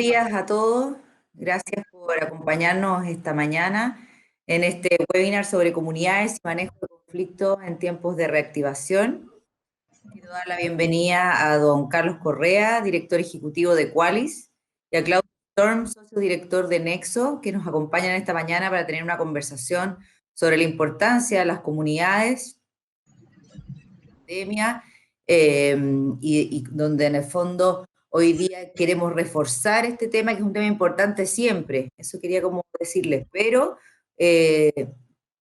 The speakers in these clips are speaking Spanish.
días a todos. Gracias por acompañarnos esta mañana en este webinar sobre comunidades y manejo de conflictos en tiempos de reactivación. Quiero dar la bienvenida a don Carlos Correa, director ejecutivo de Qualys, y a Claudio Storm, socio director de Nexo, que nos acompañan esta mañana para tener una conversación sobre la importancia de las comunidades, pandemia, y donde en el fondo hoy día queremos reforzar este tema, que es un tema importante siempre, eso quería como decirles, pero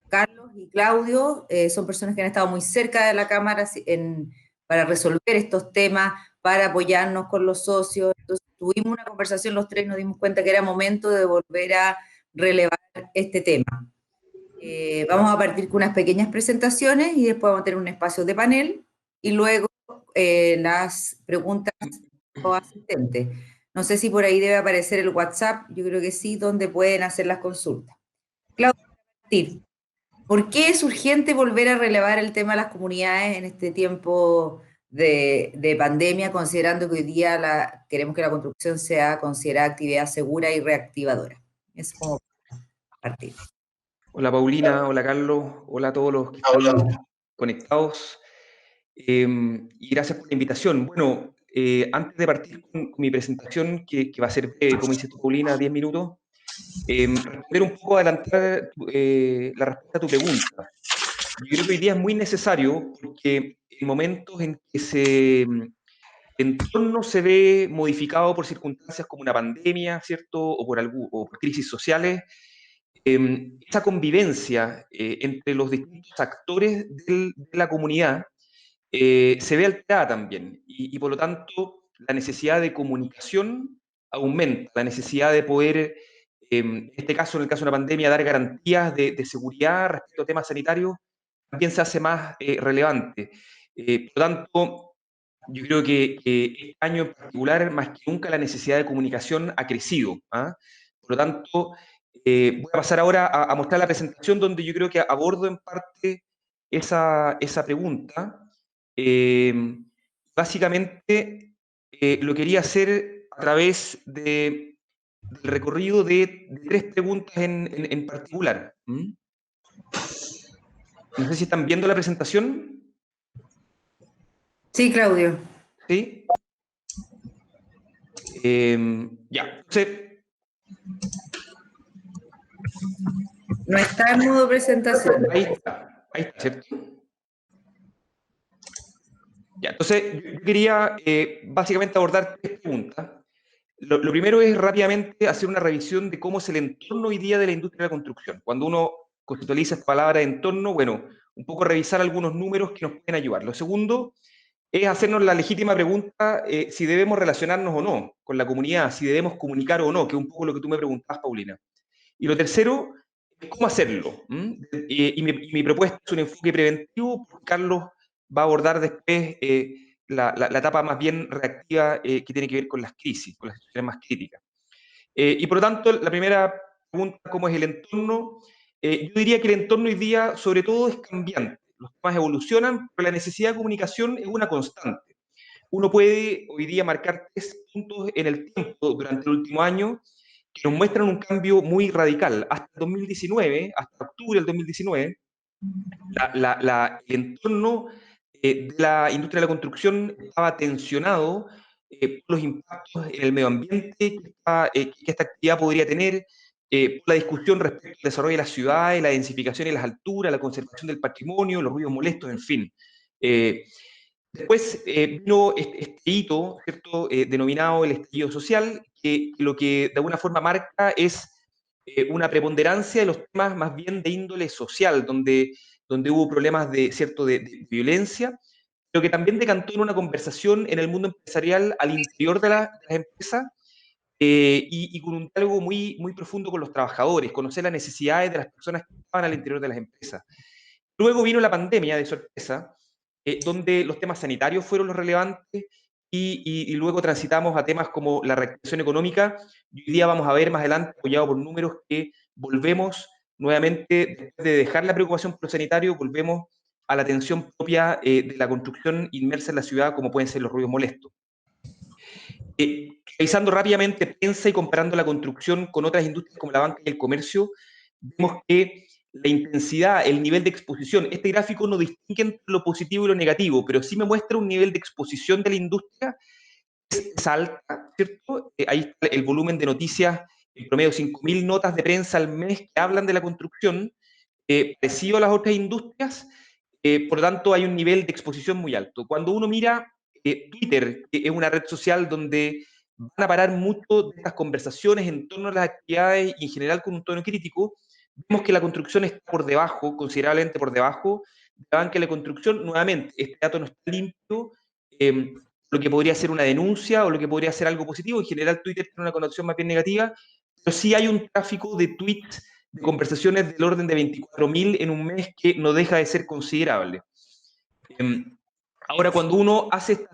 Carlos y Claudio son personas que han estado muy cerca de la Cámara para resolver estos temas, para apoyarnos con los socios. Entonces tuvimos una conversación los tres, nos dimos cuenta que era momento de volver a relevar este tema. Vamos a partir con unas pequeñas presentaciones y después vamos a tener un espacio de panel y luego las preguntas de los asistentes. No sé si por ahí debe aparecer el WhatsApp, yo creo que sí, donde pueden hacer las consultas. Claudia, ¿por qué es urgente volver a relevar el tema de las comunidades en este tiempo de pandemia, considerando que hoy día queremos que la construcción sea considerada actividad segura y reactivadora? Es como partir. Hola Paulina, hola Carlos, hola a todos los que están conectados y gracias por la invitación. Bueno, antes de partir con mi presentación, que va a ser, como dices tú Paulina, 10 minutos, responder un poco, adelantar la respuesta a tu pregunta. Yo creo que hoy día es muy necesario porque en momentos en que el entorno se ve modificado por circunstancias como una pandemia, ¿cierto? O por crisis sociales, esa convivencia entre los distintos actores de la comunidad se ve alterada también y por lo tanto la necesidad de comunicación aumenta, la necesidad de poder, en este caso, en el caso de una pandemia, dar garantías de seguridad respecto a temas sanitarios, también se hace más relevante. Por lo tanto, yo creo que este año en particular, más que nunca, la necesidad de comunicación ha crecido. ¿Ah? Por lo tanto, voy a pasar ahora a mostrar la presentación donde yo creo que abordo en parte esa pregunta. Básicamente, lo quería hacer a través del recorrido de tres preguntas en particular. ¿Mm? No sé si están viendo la presentación. Sí, Claudio. ¿Sí? Ya, entonces, No está en modo presentación. ahí está, ¿cierto? Ya, entonces yo quería básicamente abordar tres preguntas. Lo primero es rápidamente hacer una revisión de cómo es el entorno hoy día de la industria de la construcción. Cuando uno conceptualiza esta palabra de entorno, bueno, un poco revisar algunos números que nos pueden ayudar. Lo segundo es hacernos la legítima pregunta si debemos relacionarnos o no con la comunidad, si debemos comunicar o no, que es un poco lo que tú me preguntabas, Paulina. Y lo tercero es cómo hacerlo. Y mi propuesta es un enfoque preventivo, porque Carlos va a abordar después la etapa más bien reactiva que tiene que ver con las crisis, con las situaciones más críticas. Y por lo tanto, la primera pregunta, ¿cómo es el entorno? Yo diría que el entorno hoy día, sobre todo, es cambiante. Los temas evolucionan, pero la necesidad de comunicación es una constante. Uno puede hoy día marcar tres puntos en el tiempo durante el último año que nos muestran un cambio muy radical. Hasta el 2019, hasta octubre del 2019, el entorno de la industria de la construcción estaba tensionado por los impactos en el medio ambiente que esta actividad podría tener, por la discusión respecto al desarrollo de las ciudades, la densificación y las alturas, la conservación del patrimonio, los ruidos molestos, en fin. Después vino este hito, ¿cierto? Denominado el estallido social, que lo que de alguna forma marca es una preponderancia de los temas más bien de índole social, donde hubo problemas ¿cierto? De violencia, pero que también decantó en una conversación en el mundo empresarial al interior de las empresas y con un diálogo muy, muy profundo con los trabajadores, conocer las necesidades de las personas que estaban al interior de las empresas. Luego vino la pandemia de sorpresa, donde los temas sanitarios fueron los relevantes y luego transitamos a temas como la reactivación económica y hoy día vamos a ver más adelante, apoyado por números, que volvemos nuevamente, después de dejar la preocupación por lo sanitario, volvemos a la atención propia de la construcción inmersa en la ciudad, como pueden ser los ruidos molestos. Revisando rápidamente prensa y comparando la construcción con otras industrias como la banca y el comercio, vemos que la intensidad, el nivel de exposición, este gráfico no distingue entre lo positivo y lo negativo, pero sí me muestra un nivel de exposición de la industria es alta, ¿cierto? Ahí está el volumen de noticias, en promedio 5.000 notas de prensa al mes que hablan de la construcción, parecido a las otras industrias, por lo tanto hay un nivel de exposición muy alto. Cuando uno mira Twitter, que es una red social donde van a parar mucho de estas conversaciones en torno a las actividades y en general con un tono crítico, vemos que la construcción está por debajo, considerablemente por debajo de la banca de la construcción. Nuevamente, este dato no está limpio, lo que podría ser una denuncia o lo que podría ser algo positivo. En general, Twitter tiene una connotación más bien negativa, pero sí hay un tráfico de tweets, de conversaciones del orden de 24.000 en un mes que no deja de ser considerable. Ahora, cuando uno hace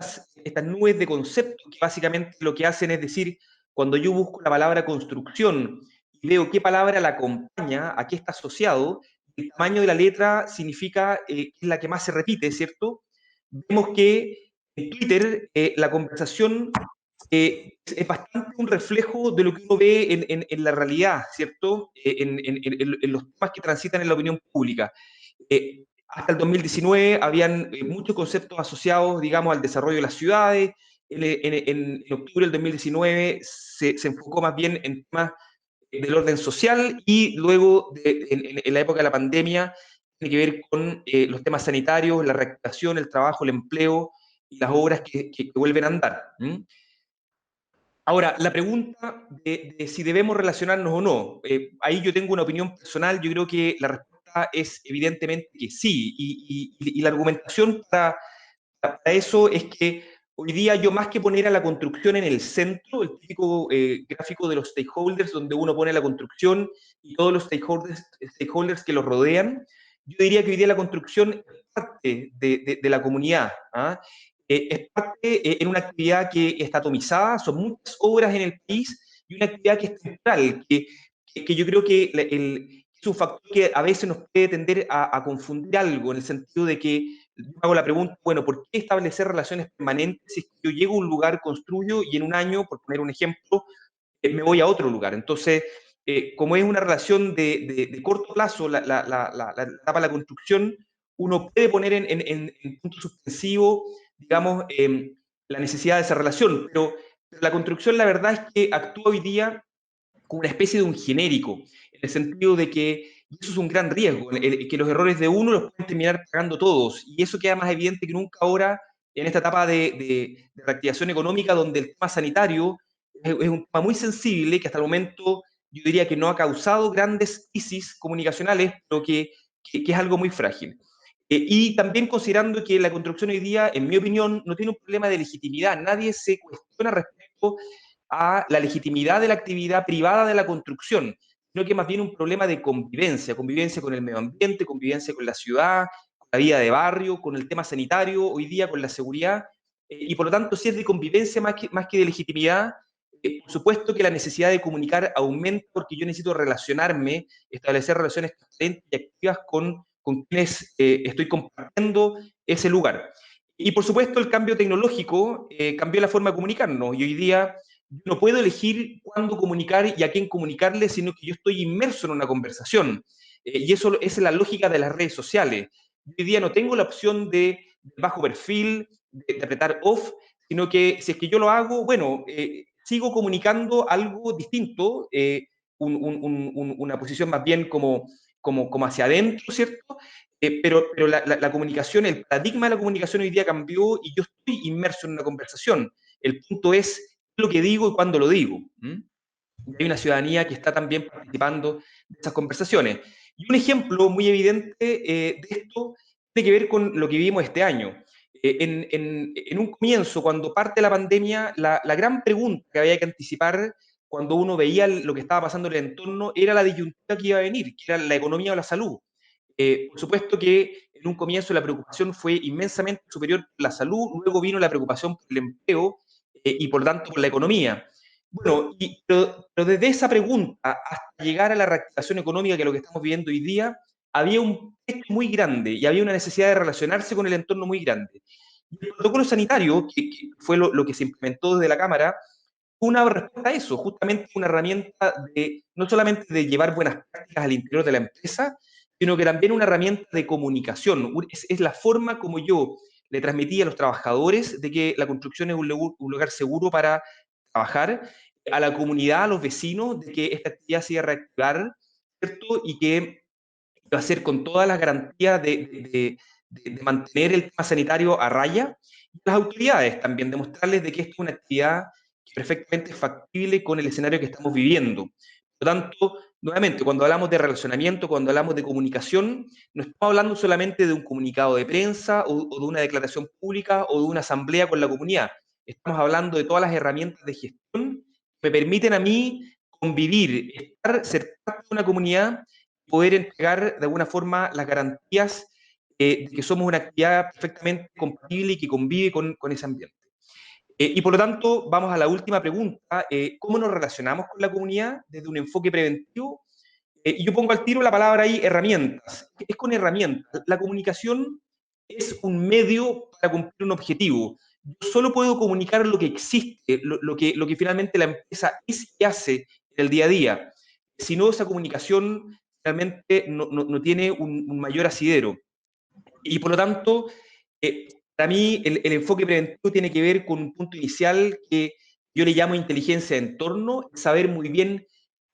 estas nubes de conceptos, que básicamente lo que hacen es decir, cuando yo busco la palabra construcción y veo qué palabra la acompaña, a qué está asociado, el tamaño de la letra significa que es la que más se repite, ¿cierto? Vemos que en Twitter la conversación es bastante un reflejo de lo que uno ve en la realidad, ¿cierto? En los temas que transitan en la opinión pública. Hasta el 2019 habían muchos conceptos asociados, digamos, al desarrollo de las ciudades. En octubre del 2019 se enfocó más bien en temas del orden social y luego en la época de la pandemia tiene que ver con los temas sanitarios, la reactivación, el trabajo, el empleo y las obras que vuelven a andar. Ahora, la pregunta de si debemos relacionarnos o no, ahí yo tengo una opinión personal, yo creo que la respuesta es evidentemente que sí, y la argumentación para eso es que hoy día yo más que poner a la construcción en el centro, el típico gráfico de los stakeholders, donde uno pone la construcción y todos los stakeholders que los rodean, yo diría que hoy día la construcción es parte de la comunidad. ¿Ah? Es parte en una actividad que está atomizada, son muchas obras en el país y una actividad que es temporal, que yo creo que es un factor que a veces nos puede tender a confundir algo, en el sentido de que yo hago la pregunta, bueno, ¿por qué establecer relaciones permanentes si es que yo llego a un lugar, construyo y en un año, por poner un ejemplo, me voy a otro lugar? Entonces, como es una relación de corto plazo, la etapa de la construcción, uno puede poner en punto suspensivo, digamos, la necesidad de esa relación, pero la construcción, la verdad es que actúa hoy día como una especie de un genérico, en el sentido de que y eso es un gran riesgo, que los errores de uno los pueden terminar pagando todos, y eso queda más evidente que nunca ahora en esta etapa de reactivación económica, donde el tema sanitario es un tema muy sensible, que hasta el momento yo diría que no ha causado grandes crisis comunicacionales, pero que es algo muy frágil. Y también considerando que la construcción hoy día, en mi opinión, no tiene un problema de legitimidad. Nadie se cuestiona respecto a la legitimidad de la actividad privada de la construcción, sino que más bien un problema de convivencia, convivencia con el medio ambiente, convivencia con la ciudad, con la vida de barrio, con el tema sanitario, hoy día con la seguridad, y por lo tanto, si es de convivencia más que de legitimidad, por supuesto que la necesidad de comunicar aumenta porque yo necesito relacionarme, establecer relaciones transparentes y activas con quienes estoy compartiendo ese lugar. Y por supuesto el cambio tecnológico cambió la forma de comunicarnos y hoy día yo no puedo elegir cuándo comunicar y a quién comunicarle, sino que yo estoy inmerso en una conversación. Y eso esa es la lógica de las redes sociales. Yo hoy día no tengo la opción de bajo perfil, de apretar off, sino que si es que yo lo hago, bueno, sigo comunicando algo distinto, una posición más bien como hacia adentro, ¿cierto? Pero la comunicación, el paradigma de la comunicación hoy día cambió y yo estoy inmerso en una conversación. El punto es lo que digo y cuándo lo digo. Y hay una ciudadanía que está también participando de esas conversaciones. Y un ejemplo muy evidente de esto tiene que ver con lo que vivimos este año. En un comienzo, cuando parte la pandemia, la gran pregunta que había que anticipar cuando uno veía lo que estaba pasando en el entorno era la disyuntiva que iba a venir, que era la economía o la salud. Por supuesto que en un comienzo la preocupación fue inmensamente superior por la salud, luego vino la preocupación por el empleo y por lo tanto por la economía. Bueno, pero desde esa pregunta hasta llegar a la reactivación económica, que es lo que estamos viviendo hoy día, había un techo muy grande y había una necesidad de relacionarse con el entorno muy grande. Y el protocolo sanitario, que fue lo que se implementó desde la Cámara, una respuesta a eso, justamente una herramienta de, no solamente de llevar buenas prácticas al interior de la empresa, sino que también una herramienta de comunicación. Es la forma como yo le transmití a los trabajadores de que la construcción es un lugar seguro para trabajar, a la comunidad, a los vecinos, de que esta actividad se iba a reactivar, ¿cierto? Y que va a ser con todas las garantías de mantener el tema sanitario a raya, y las autoridades también demostrarles de que esto es una actividad que perfectamente es factible con el escenario que estamos viviendo. Por lo tanto, nuevamente, cuando hablamos de relacionamiento, cuando hablamos de comunicación, no estamos hablando solamente de un comunicado de prensa o de una declaración pública o de una asamblea con la comunidad. Estamos hablando de todas las herramientas de gestión que me permiten a mí convivir, ser parte de una comunidad, poder entregar de alguna forma las garantías de que somos una actividad perfectamente compatible y que convive con ese ambiente. Y por lo tanto, vamos a la última pregunta. ¿Cómo nos relacionamos con la comunidad desde un enfoque preventivo? Y yo pongo al tiro la palabra ahí, herramientas. Es con herramientas. La comunicación es un medio para cumplir un objetivo. Yo solo puedo comunicar lo que existe, lo que finalmente la empresa es y hace en el día a día. Si no, esa comunicación realmente no tiene un mayor asidero. Y por lo tanto, para mí el enfoque preventivo tiene que ver con un punto inicial que yo le llamo inteligencia de entorno, saber muy bien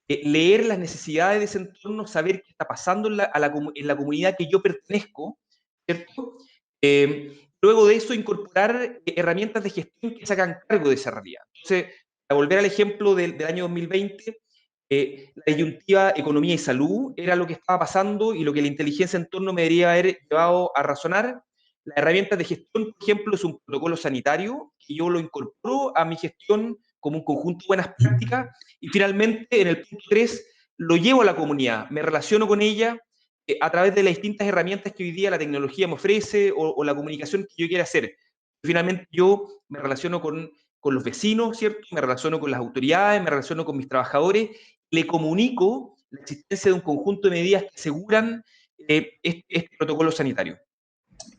leer las necesidades de ese entorno, saber qué está pasando en la comunidad que yo pertenezco, ¿cierto? Luego de eso, incorporar herramientas de gestión que se hagan cargo de esa realidad. Entonces, para volver al ejemplo del año 2020, la disyuntiva economía y salud era lo que estaba pasando y lo que la inteligencia en torno me debería haber llevado a razonar. Las herramientas de gestión, por ejemplo, es un protocolo sanitario que yo lo incorporo a mi gestión como un conjunto de buenas prácticas y finalmente en el punto 3 lo llevo a la comunidad, me relaciono con ella a través de las distintas herramientas que hoy día la tecnología me ofrece o la comunicación que yo quiera hacer. Finalmente yo me relaciono con los vecinos, ¿cierto? Me relaciono con las autoridades, me relaciono con mis trabajadores, le comunico la existencia de un conjunto de medidas que aseguran este protocolo sanitario.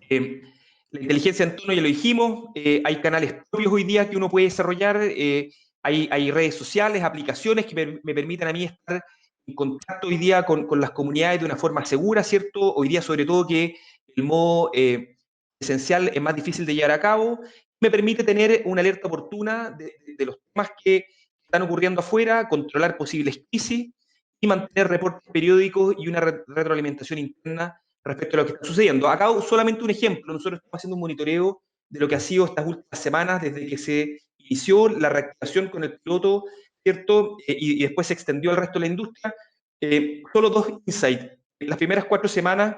La inteligencia en tono, ya lo dijimos, hay canales propios hoy día que uno puede desarrollar, hay redes sociales, aplicaciones que me permiten a mí estar en contacto hoy día con las comunidades de una forma segura, ¿cierto? Hoy día, sobre todo, que el modo esencial es más difícil de llevar a cabo, me permite tener una alerta oportuna de los temas que están ocurriendo afuera, controlar posibles crisis y mantener reportes periódicos y una retroalimentación interna respecto a lo que está sucediendo. Acá solamente un ejemplo, nosotros estamos haciendo un monitoreo de lo que ha sido estas últimas semanas desde que se inició la reactivación con el piloto, ¿cierto? Y después se extendió al resto de la industria. Solo dos insights. En las primeras 4 semanas,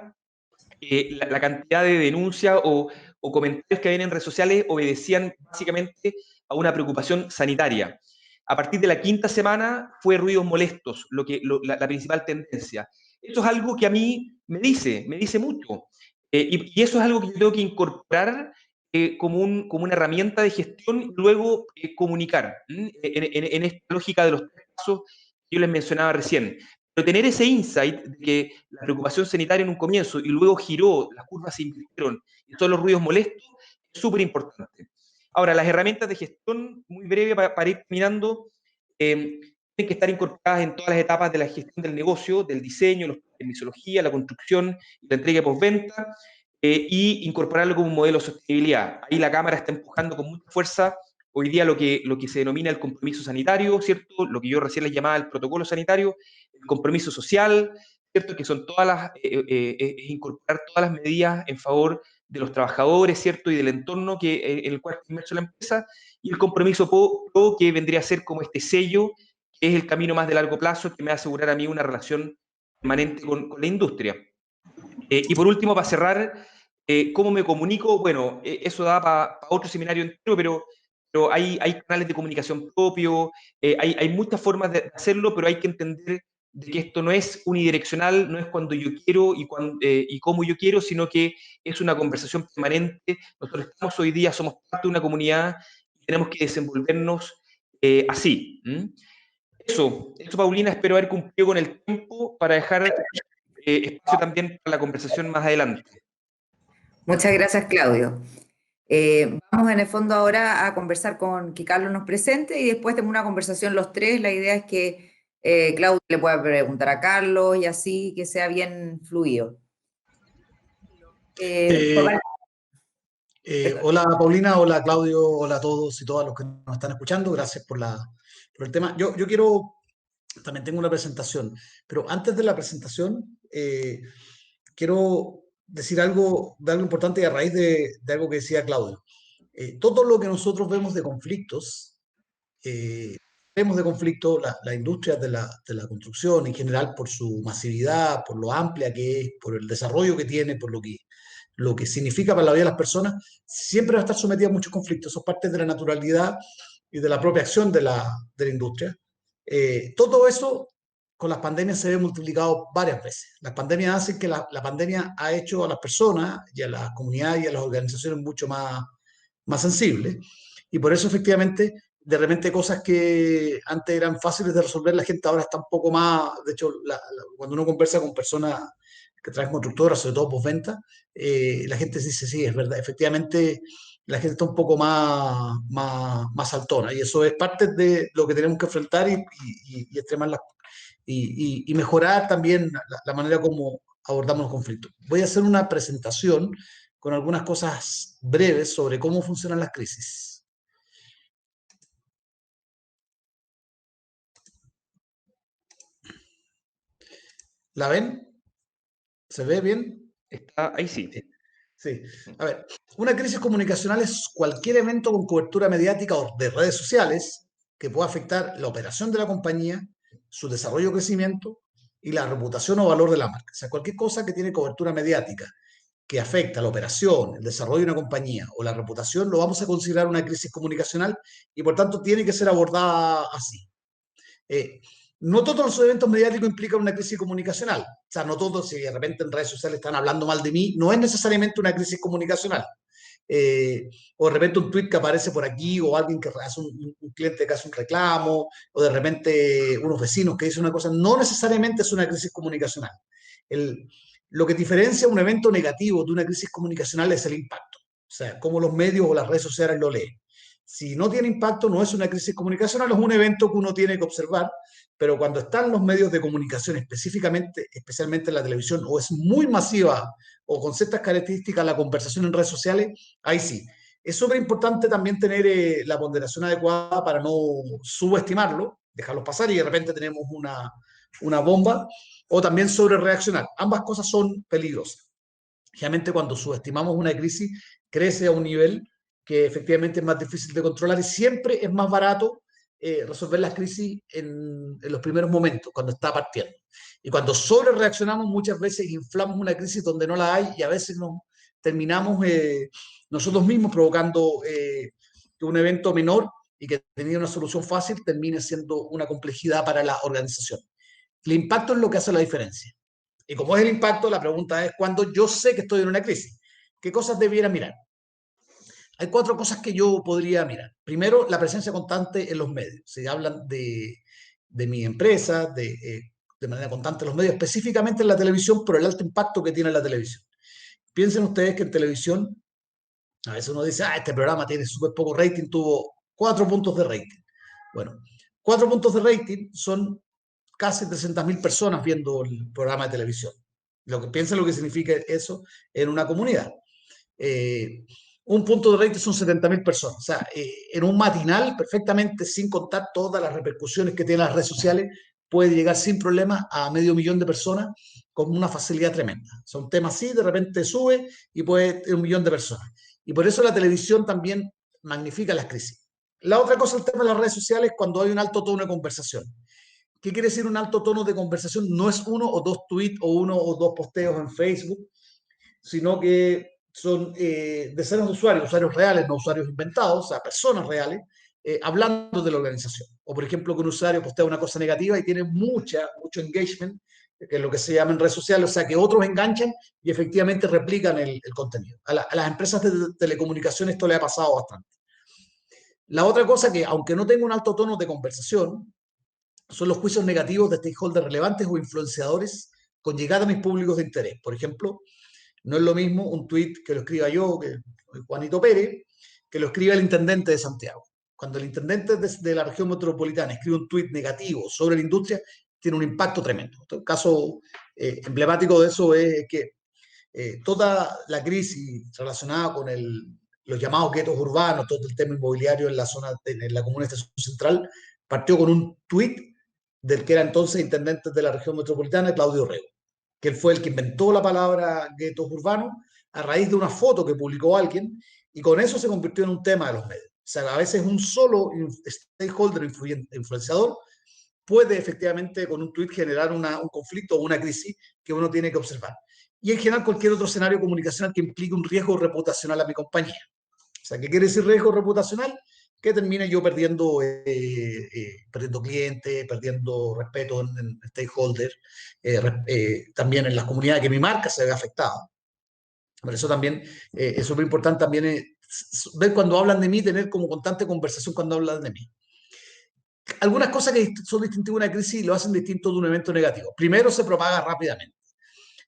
la cantidad de denuncias o comentarios que había en redes sociales obedecían básicamente a una preocupación sanitaria. A partir de la 5.ª semana fue ruidos molestos, la principal tendencia. Esto es algo que a mí me dice mucho. Y eso es algo que yo tengo que incorporar como una herramienta de gestión y luego comunicar en esta lógica de los 3 pasos que yo les mencionaba recién. Pero tener ese insight de que la preocupación sanitaria en un comienzo y luego giró, las curvas se invirtieron y todos los ruidos molestos, es súper importante. Ahora, las herramientas de gestión, muy breve para ir terminando, tienen que estar incorporadas en todas las etapas de la gestión del negocio, del diseño, la permisología, la construcción y la entrega postventa, y incorporarlo como un modelo de sostenibilidad. Ahí la Cámara está empujando con mucha fuerza hoy día lo que se denomina el compromiso sanitario, ¿cierto? Lo que yo recién les llamaba el protocolo sanitario, el compromiso social, ¿cierto? Que son incorporar todas las medidas en favor de los trabajadores, ¿cierto? Y del entorno en el cual está inmerso la empresa, y el compromiso pro, que vendría a ser como este sello, que es el camino más de largo plazo, que me va a asegurar a mí una relación permanente con la industria. Y por último, para cerrar, ¿cómo me comunico? Bueno, eso da para otro seminario entero, pero hay canales de comunicación propios, hay muchas formas de hacerlo, pero hay que entender de que esto no es unidireccional, no es cuando yo quiero y cómo yo quiero, sino que es una conversación permanente. Nosotros estamos hoy día, somos parte de una comunidad y tenemos que desenvolvernos así. Eso, Paulina, espero haber cumplido con el tiempo para dejar espacio también para la conversación más adelante. Muchas gracias, Claudio. Vamos en el fondo ahora a conversar que Carlos nos presente y después tenemos una conversación los tres. La idea es que Claudio le pueda preguntar a Carlos y así que sea bien fluido. Eh, Por Hola Paulina, hola Claudio, hola a todos y todas los que nos están escuchando. Gracias por el tema. Yo también tengo una presentación, pero antes de la presentación quiero decir algo de algo importante y a raíz de algo que decía Claudio. Todo lo que nosotros eh, vemos de conflicto, la industria de la construcción en general, por su masividad, por lo amplia que es, por el desarrollo que tiene, por lo que significa para la vida de las personas, siempre va a estar sometida a muchos conflictos. Eso es parte de la naturalidad y de la propia acción de la industria. Todo eso con las pandemias se ve multiplicado varias veces. Las pandemias hacen que la pandemia ha hecho a las personas y a las comunidades y a las organizaciones mucho más sensibles. Y por eso efectivamente de repente cosas que antes eran fáciles de resolver, la gente ahora está un poco más, de hecho, cuando uno conversa con personas que traen constructoras, sobre todo postventa, la gente dice, sí, es verdad, efectivamente la gente está un poco más saltona y eso es parte de lo que tenemos que enfrentar y extremar y mejorar también la manera como abordamos los conflictos. Voy a hacer una presentación con algunas cosas breves sobre cómo funcionan las crisis. ¿La ven? ¿Se ve bien? Está ahí sí. Sí. A ver, una crisis comunicacional es cualquier evento con cobertura mediática o de redes sociales que pueda afectar la operación de la compañía, su desarrollo o crecimiento y la reputación o valor de la marca. O sea, cualquier cosa que tiene cobertura mediática que afecta la operación, el desarrollo de una compañía o la reputación, lo vamos a considerar una crisis comunicacional y por tanto tiene que ser abordada así. Eh, no todos los eventos mediáticos implican una crisis comunicacional. O sea, no todos, si de repente en redes sociales están hablando mal de mí, no es necesariamente una crisis comunicacional. O de repente un tweet que aparece por aquí, o alguien que hace un cliente que hace un reclamo, o de repente unos vecinos que dicen una cosa, no necesariamente es una crisis comunicacional. El, lo que diferencia un evento negativo de una crisis comunicacional es el impacto. O sea, cómo los medios o las redes sociales lo leen. Si no tiene impacto, no es una crisis comunicacional, es un evento que uno tiene que observar, pero cuando están los medios de comunicación, específicamente, especialmente en la televisión, o es muy masiva o con ciertas características la conversación en redes sociales, ahí sí. Es súper importante también tener la ponderación adecuada para no subestimarlo, dejarlo pasar y de repente tenemos una bomba, o también sobre reaccionar. Ambas cosas son peligrosas. Generalmente cuando subestimamos una crisis, crece a un nivel que efectivamente es más difícil de controlar y siempre es más barato resolver las crisis en los primeros momentos, cuando está partiendo. Y cuando sobre reaccionamos, muchas veces inflamos una crisis donde no la hay y a veces nos terminamos nosotros mismos provocando que un evento menor y que tenía una solución fácil termine siendo una complejidad para la organización. El impacto es lo que hace la diferencia. Y como es el impacto, la pregunta es, cuando yo sé que estoy en una crisis, ¿qué cosas debiera mirar? Hay 4 cosas que yo podría mirar. Primero, la presencia constante en los medios. Se hablan de mi empresa, de manera constante en los medios, específicamente en la televisión, por el alto impacto que tiene la televisión. Piensen ustedes que en televisión, a veces uno dice, este programa tiene súper poco rating, tuvo 4 puntos de rating. Bueno, 4 puntos de rating son casi 300.000 personas viendo el programa de televisión. Piensen lo que significa eso en una comunidad. Un punto de rating son 70.000 personas. O sea, en un matinal, perfectamente, sin contar todas las repercusiones que tienen las redes sociales, puede llegar sin problemas a 500.000 de personas con una facilidad tremenda. O sea, un tema así, de repente sube y puede 1.000.000 de personas. Y por eso la televisión también magnifica las crisis. La otra cosa, el tema de las redes sociales, cuando hay un alto tono de conversación. ¿Qué quiere decir un alto tono de conversación? No es uno o dos tweets o uno o dos posteos en Facebook, sino que son decenas de usuarios reales, no usuarios inventados, o sea, personas reales, hablando de la organización. O, por ejemplo, que un usuario postea una cosa negativa y tiene mucho engagement, que es lo que se llama en redes sociales, o sea, que otros enganchan y efectivamente replican el contenido. A las empresas de telecomunicación esto le ha pasado bastante. La otra cosa que, aunque no tenga un alto tono de conversación, son los juicios negativos de stakeholders relevantes o influenciadores con llegada a mis públicos de interés. Por ejemplo, no es lo mismo un tweet que lo escriba yo, que Juanito Pérez, que lo escribe el intendente de Santiago. Cuando el intendente de la región metropolitana escribe un tuit negativo sobre la industria, tiene un impacto tremendo. Un caso emblemático de eso es que toda la crisis relacionada con los llamados guetos urbanos, todo el tema inmobiliario en la zona, en la comuna de Estación Central, partió con un tuit del que era entonces intendente de la región metropolitana, Claudio Rego, que él fue el que inventó la palabra guetos urbanos a raíz de una foto que publicó alguien, y con eso se convirtió en un tema de los medios. O sea, a veces un solo stakeholder influenciador puede efectivamente con un tuit generar un conflicto o una crisis que uno tiene que observar. Y en general cualquier otro escenario comunicacional que implique un riesgo reputacional a mi compañía. O sea, ¿qué quiere decir riesgo reputacional? Que termine yo perdiendo clientes, perdiendo respeto en stakeholders, también en las comunidades que mi marca se ve afectada. Por eso también es súper importante también ver cuando hablan de mí, tener como constante conversación cuando hablan de mí. Algunas cosas que son distintivas de una crisis lo hacen distinto de un evento negativo. Primero, se propaga rápidamente.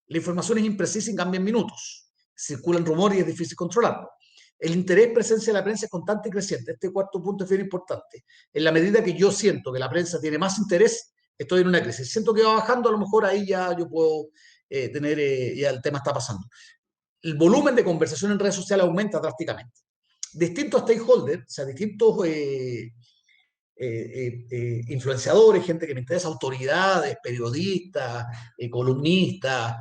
La información es imprecisa y cambia en minutos. Circulan rumores y es difícil controlarlo. El interés, presencia de la prensa es constante y creciente. Este cuarto punto es bien importante. En la medida que yo siento que la prensa tiene más interés, estoy en una crisis. Siento que va bajando, a lo mejor ahí ya yo puedo ya el tema está pasando. El volumen de conversación en redes sociales aumenta drásticamente. Distintos stakeholders, o sea, distintos influenciadores, gente que me interesa, autoridades, periodistas, columnistas,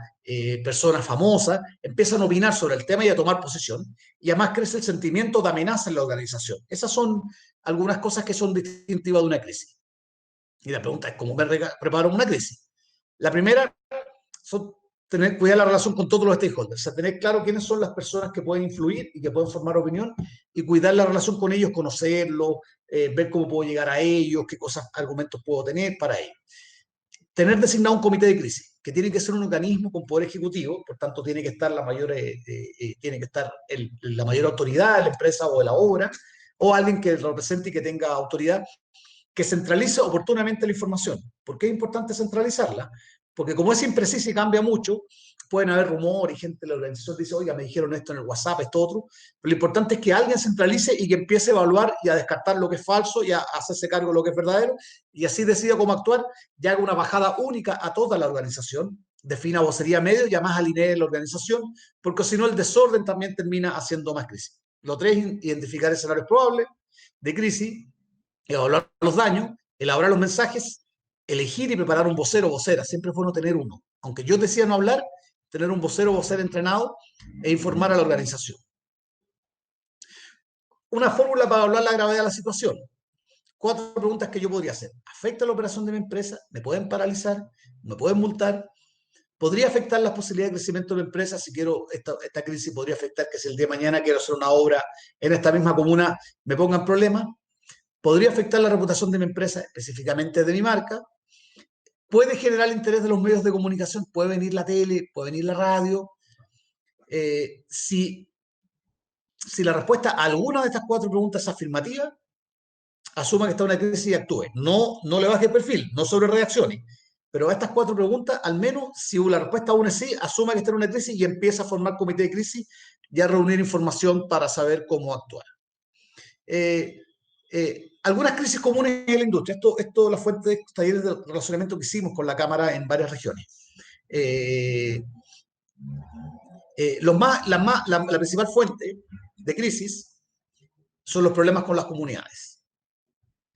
personas famosas, empiezan a opinar sobre el tema y a tomar posición. Y además crece el sentimiento de amenaza en la organización. Esas son algunas cosas que son distintivas de una crisis. Y la pregunta es, ¿cómo me preparo una crisis? La primera son cuidar la relación con todos los stakeholders, o sea, tener claro quiénes son las personas que pueden influir y que pueden formar opinión, y cuidar la relación con ellos, conocerlos, ver cómo puedo llegar a ellos, qué cosas, argumentos puedo tener para ellos. Tener designado un comité de crisis, que tiene que ser un organismo con poder ejecutivo, por tanto tiene que estar la mayor autoridad de la empresa o de la obra, o alguien que represente y que tenga autoridad, que centralice oportunamente la información. ¿Por qué es importante centralizarla? Porque como es imprecisa y cambia mucho, pueden haber rumores y gente de la organización dice, oiga, me dijeron esto en el WhatsApp, esto otro, pero lo importante es que alguien centralice y que empiece a evaluar y a descartar lo que es falso y a hacerse cargo de lo que es verdadero, y así decida cómo actuar, y haga una bajada única a toda la organización, defina vocería medio y además alinee la organización, porque si no el desorden también termina haciendo más crisis. Lo tres, identificar escenarios probables de crisis, evaluar los daños, elaborar los mensajes, elegir y preparar un vocero o vocera. Siempre es bueno tener uno. Aunque yo decía no hablar, tener un vocero o vocera entrenado e informar a la organización. Una fórmula para evaluar la gravedad de la situación. 4 preguntas que yo podría hacer. ¿Afecta la operación de mi empresa? ¿Me pueden paralizar? ¿Me pueden multar? ¿Podría afectar las posibilidades de crecimiento de la empresa? Si quiero, esta crisis podría afectar que si el día de mañana quiero hacer una obra en esta misma comuna me pongan problemas. ¿Podría afectar la reputación de mi empresa, específicamente de mi marca? ¿Puede generar el interés de los medios de comunicación? ¿Puede venir la tele? ¿Puede venir la radio? Si la respuesta a alguna de estas 4 preguntas es afirmativa, asuma que está en una crisis y actúe. No le baje el perfil, no sobre reacciones. Pero a estas 4 preguntas, al menos, si la respuesta aún es sí, asuma que está en una crisis y empieza a formar comité de crisis y a reunir información para saber cómo actuar. Algunas crisis comunes en la industria. Esto es la fuente de talleres de relacionamiento que hicimos con la Cámara en varias regiones. La principal fuente de crisis son los problemas con las comunidades.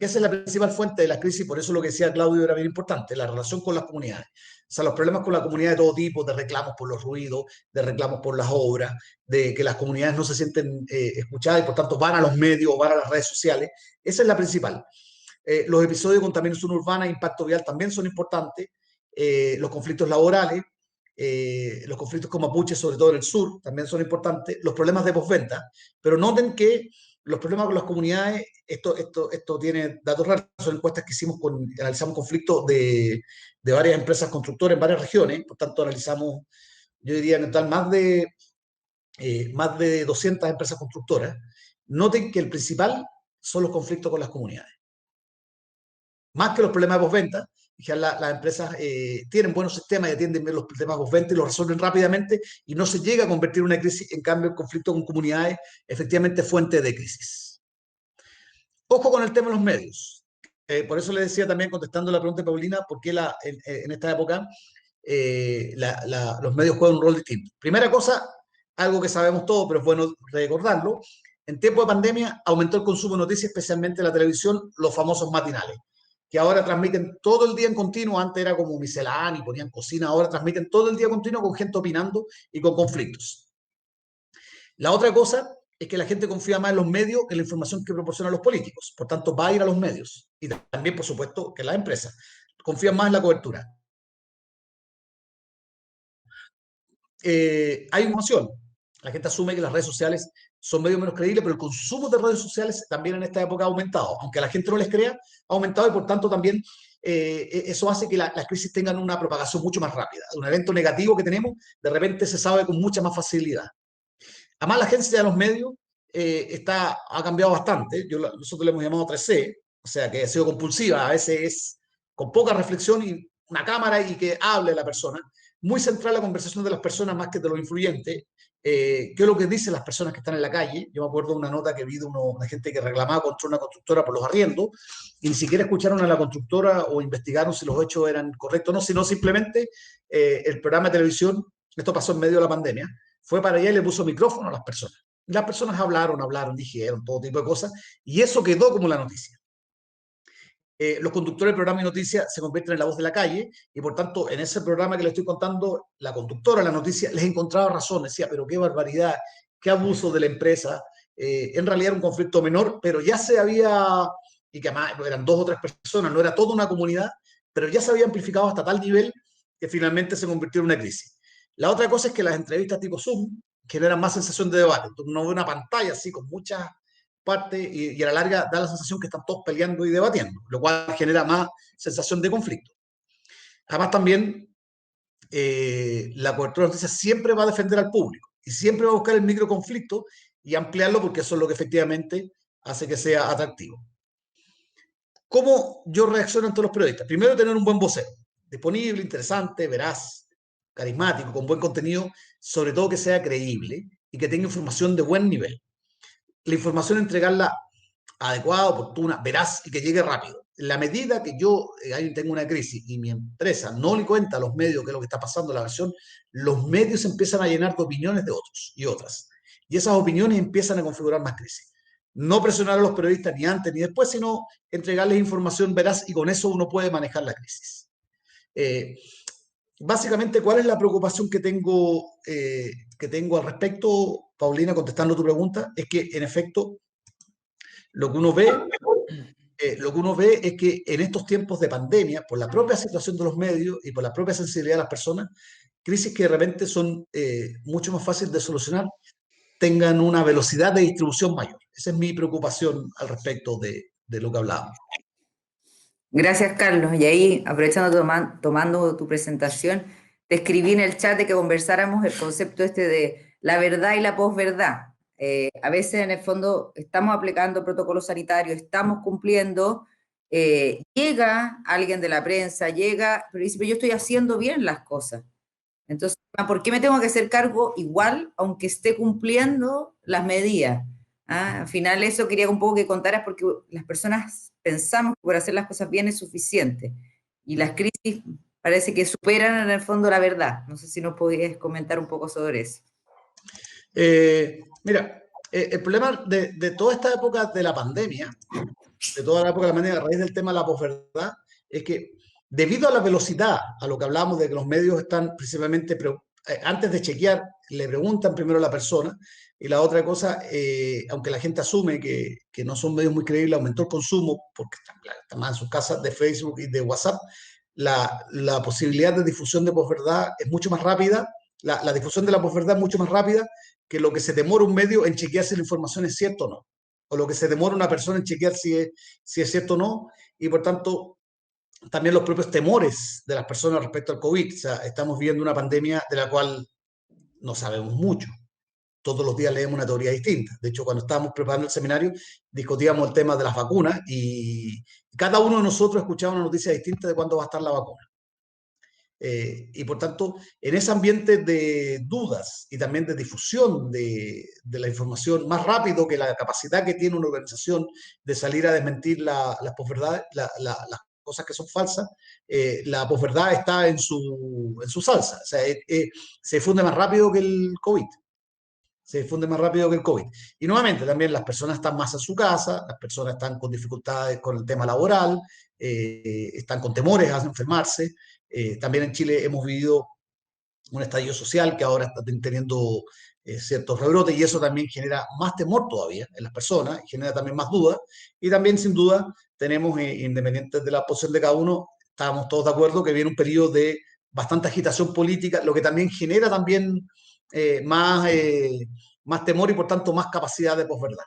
Esa es la principal fuente de la crisis, por eso lo que decía Claudio era bien importante, la relación con las comunidades. O sea, los problemas con la comunidad de todo tipo, de reclamos por los ruidos, de reclamos por las obras, de que las comunidades no se sienten escuchadas y por tanto van a los medios o van a las redes sociales. Esa es la principal. Los episodios de contaminación urbana e impacto vial también son importantes. Los conflictos laborales, los conflictos con mapuches, sobre todo en el sur, también son importantes. Los problemas de postventa. Pero noten que los problemas con las comunidades, esto tiene datos raros, son encuestas que hicimos analizamos conflictos de varias empresas constructoras en varias regiones, por tanto analizamos, yo diría en total más de 200 empresas constructoras. Noten que el principal son los conflictos con las comunidades, más que los problemas de postventa, ya las empresas tienen buenos sistemas y atienden bien los temas post-venta y los resuelven rápidamente y no se llega a convertir en una crisis. En cambio, el conflicto con comunidades efectivamente es fuente de crisis. Ojo con el tema de los medios. Por eso le decía también, contestando la pregunta de Paulina, por qué en esta época los medios juegan un rol distinto. Primera cosa, algo que sabemos todos, pero es bueno recordarlo, en tiempo de pandemia aumentó el consumo de noticias, especialmente la televisión, los famosos matinales, que ahora transmiten todo el día en continuo. Antes era como misceláneo y ponían cocina, ahora transmiten todo el día continuo con gente opinando y con conflictos. La otra cosa es que la gente confía más en los medios que en la información que proporcionan los políticos. Por tanto, va a ir a los medios. Y también, por supuesto, que las empresas confían más en la cobertura. Hay información. La gente asume que las redes sociales son medios menos creíbles, pero el consumo de redes sociales también en esta época ha aumentado. Aunque a la gente no les crea, ha aumentado y por tanto también eso hace que las crisis tengan una propagación mucho más rápida. Un evento negativo que tenemos, de repente se sabe con mucha más facilidad. Además, la agencia de los medios ha cambiado bastante. Nosotros le hemos llamado 3C, o sea, que ha sido compulsiva. A veces es con poca reflexión y una cámara y que hable la persona. Muy central la conversación de las personas más que de los influyentes. ¿Qué es lo que dicen las personas que están en la calle? Yo me acuerdo de una nota que vi de una gente que reclamaba contra una constructora por los arriendos y ni siquiera escucharon a la constructora o investigaron si los hechos eran correctos o no, sino simplemente el programa de televisión, esto pasó en medio de la pandemia, fue para allá y le puso micrófono a las personas. Y las personas hablaron, dijeron todo tipo de cosas, y eso quedó como la noticia. Los conductores del programa de noticias se convierten en la voz de la calle, y por tanto, en ese programa que le estoy contando, la conductora de la noticia les encontraba razón, decía, pero qué barbaridad, qué abuso de la empresa. En realidad era un conflicto menor, pero ya se había, y que además eran 2 o 3 personas, no era toda una comunidad, pero ya se había amplificado hasta tal nivel que finalmente se convirtió en una crisis. La otra cosa es que las entrevistas tipo Zoom generan más sensación de debate. Entonces, uno ve una pantalla así con muchas partes y a la larga da la sensación que están todos peleando y debatiendo, lo cual genera más sensación de conflicto. Además, también la cobertura de noticias siempre va a defender al público y siempre va a buscar el microconflicto y ampliarlo porque eso es lo que efectivamente hace que sea atractivo. ¿Cómo yo reacciono ante los periodistas? Primero, tener un buen vocero, disponible, interesante, veraz, carismático, con buen contenido, sobre todo que sea creíble y que tenga información de buen nivel. La información entregarla adecuada, oportuna, veraz y que llegue rápido. En la medida que yo tengo una crisis y mi empresa no le cuenta a los medios qué es lo que está pasando en la versión, los medios empiezan a llenar de opiniones de otros y otras. Y esas opiniones empiezan a configurar más crisis. No presionar a los periodistas ni antes ni después, sino entregarles información veraz y con eso uno puede manejar la crisis. Básicamente, ¿cuál es la preocupación que tengo al respecto, Paulina, contestando tu pregunta? Es que, en efecto, lo que uno ve es que en estos tiempos de pandemia, por la propia situación de los medios y por la propia sensibilidad de las personas, crisis que de repente son mucho más fáciles de solucionar, tengan una velocidad de distribución mayor. Esa es mi preocupación al respecto de lo que hablábamos. Gracias, Carlos. Y ahí, aprovechando, tomando tu presentación, te escribí en el chat de que conversáramos el concepto este de la verdad y la posverdad. A veces, en el fondo, estamos aplicando protocolos sanitarios, estamos cumpliendo, llega alguien de la prensa, pero dice, pero yo estoy haciendo bien las cosas. Entonces, ¿por qué me tengo que hacer cargo igual, aunque esté cumpliendo las medidas? Al final eso quería un poco que contaras, porque las personas pensamos que por hacer las cosas bien es suficiente, y las crisis parece que superan en el fondo la verdad. No sé si nos podías comentar un poco sobre eso. Mira, el problema de toda esta época de la pandemia, a raíz del tema de la posverdad, es que debido a la velocidad, a lo que hablamos de que los medios están principalmente, antes de chequear, le preguntan primero a la persona, y la otra cosa, aunque la gente asume que no son medios muy creíbles, aumentó el consumo, porque están más en sus casas, de Facebook y de WhatsApp, la posibilidad de difusión de posverdad es mucho más rápida, la difusión de la posverdad es mucho más rápida que lo que se demora un medio en chequear si la información es cierta o no, o lo que se demora una persona en chequear si es cierto o no, y por tanto también los propios temores de las personas respecto al COVID. O sea, estamos viviendo una pandemia de la cual no sabemos mucho. todos los días leemos una teoría distinta. De hecho, cuando estábamos preparando el seminario, discutíamos el tema de las vacunas y cada uno de nosotros escuchaba una noticia distinta de cuándo va a estar la vacuna. Y por tanto, en ese ambiente de dudas y también de difusión de la información, más rápido que la capacidad que tiene una organización de salir a desmentir las posverdades, las cosas que son falsas, la posverdad está en su salsa. O sea, se difunde más rápido que el COVID. Se difunde más rápido que el COVID. Y nuevamente, también las personas están más en su casa, las personas están con dificultades con el tema laboral, están con temores a enfermarse. También en Chile hemos vivido un estallido social que ahora está teniendo ciertos rebrotes y eso también genera más temor todavía en las personas, genera también más dudas y también sin duda tenemos, independientes de la posición de cada uno, estábamos todos de acuerdo que viene un periodo de bastante agitación política, lo que también genera también más temor y por tanto más capacidad de posverdad.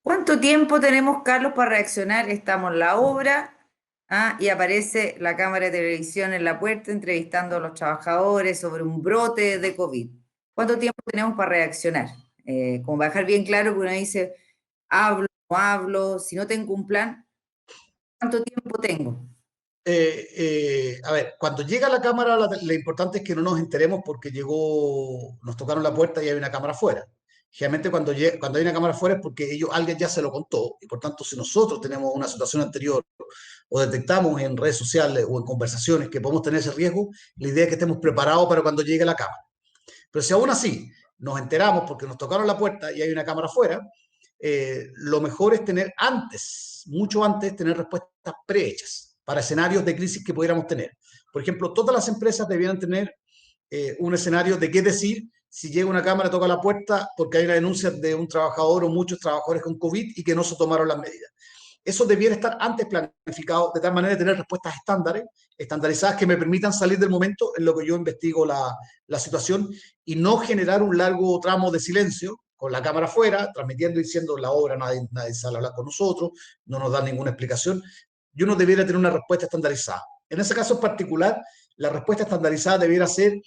¿Cuánto tiempo tenemos, Carlos, para reaccionar? Estamos en la obra, y aparece la cámara de televisión en la puerta entrevistando a los trabajadores sobre un brote de COVID. ¿Cuánto tiempo tenemos para reaccionar? Como para dejar bien claro que uno dice, hablo, no hablo, si no tengo un plan, ¿cuánto tiempo tengo? A ver, cuando llega la cámara, lo importante es que no nos enteremos porque nos tocaron la puerta y hay una cámara afuera. Generalmente cuando hay una cámara afuera es porque alguien ya se lo contó y por tanto si nosotros tenemos una situación anterior o detectamos en redes sociales o en conversaciones que podemos tener ese riesgo, la idea es que estemos preparados para cuando llegue la cámara. Pero si aún así nos enteramos porque nos tocaron la puerta y hay una cámara afuera, lo mejor es tener mucho antes, tener respuestas prehechas para escenarios de crisis que pudiéramos tener. Por ejemplo, todas las empresas debieran tener un escenario de qué decir si llega una cámara, toca la puerta porque hay una denuncia de un trabajador o muchos trabajadores con COVID y que no se tomaron las medidas. Eso debiera estar antes planificado, de tal manera de tener respuestas estandarizadas que me permitan salir del momento en lo que yo investigo la situación y no generar un largo tramo de silencio con la cámara afuera, transmitiendo y diciendo la obra, nadie sale a hablar con nosotros, no nos da ninguna explicación. Y uno debiera tener una respuesta estandarizada. En ese caso en particular, la respuesta estandarizada debiera ser,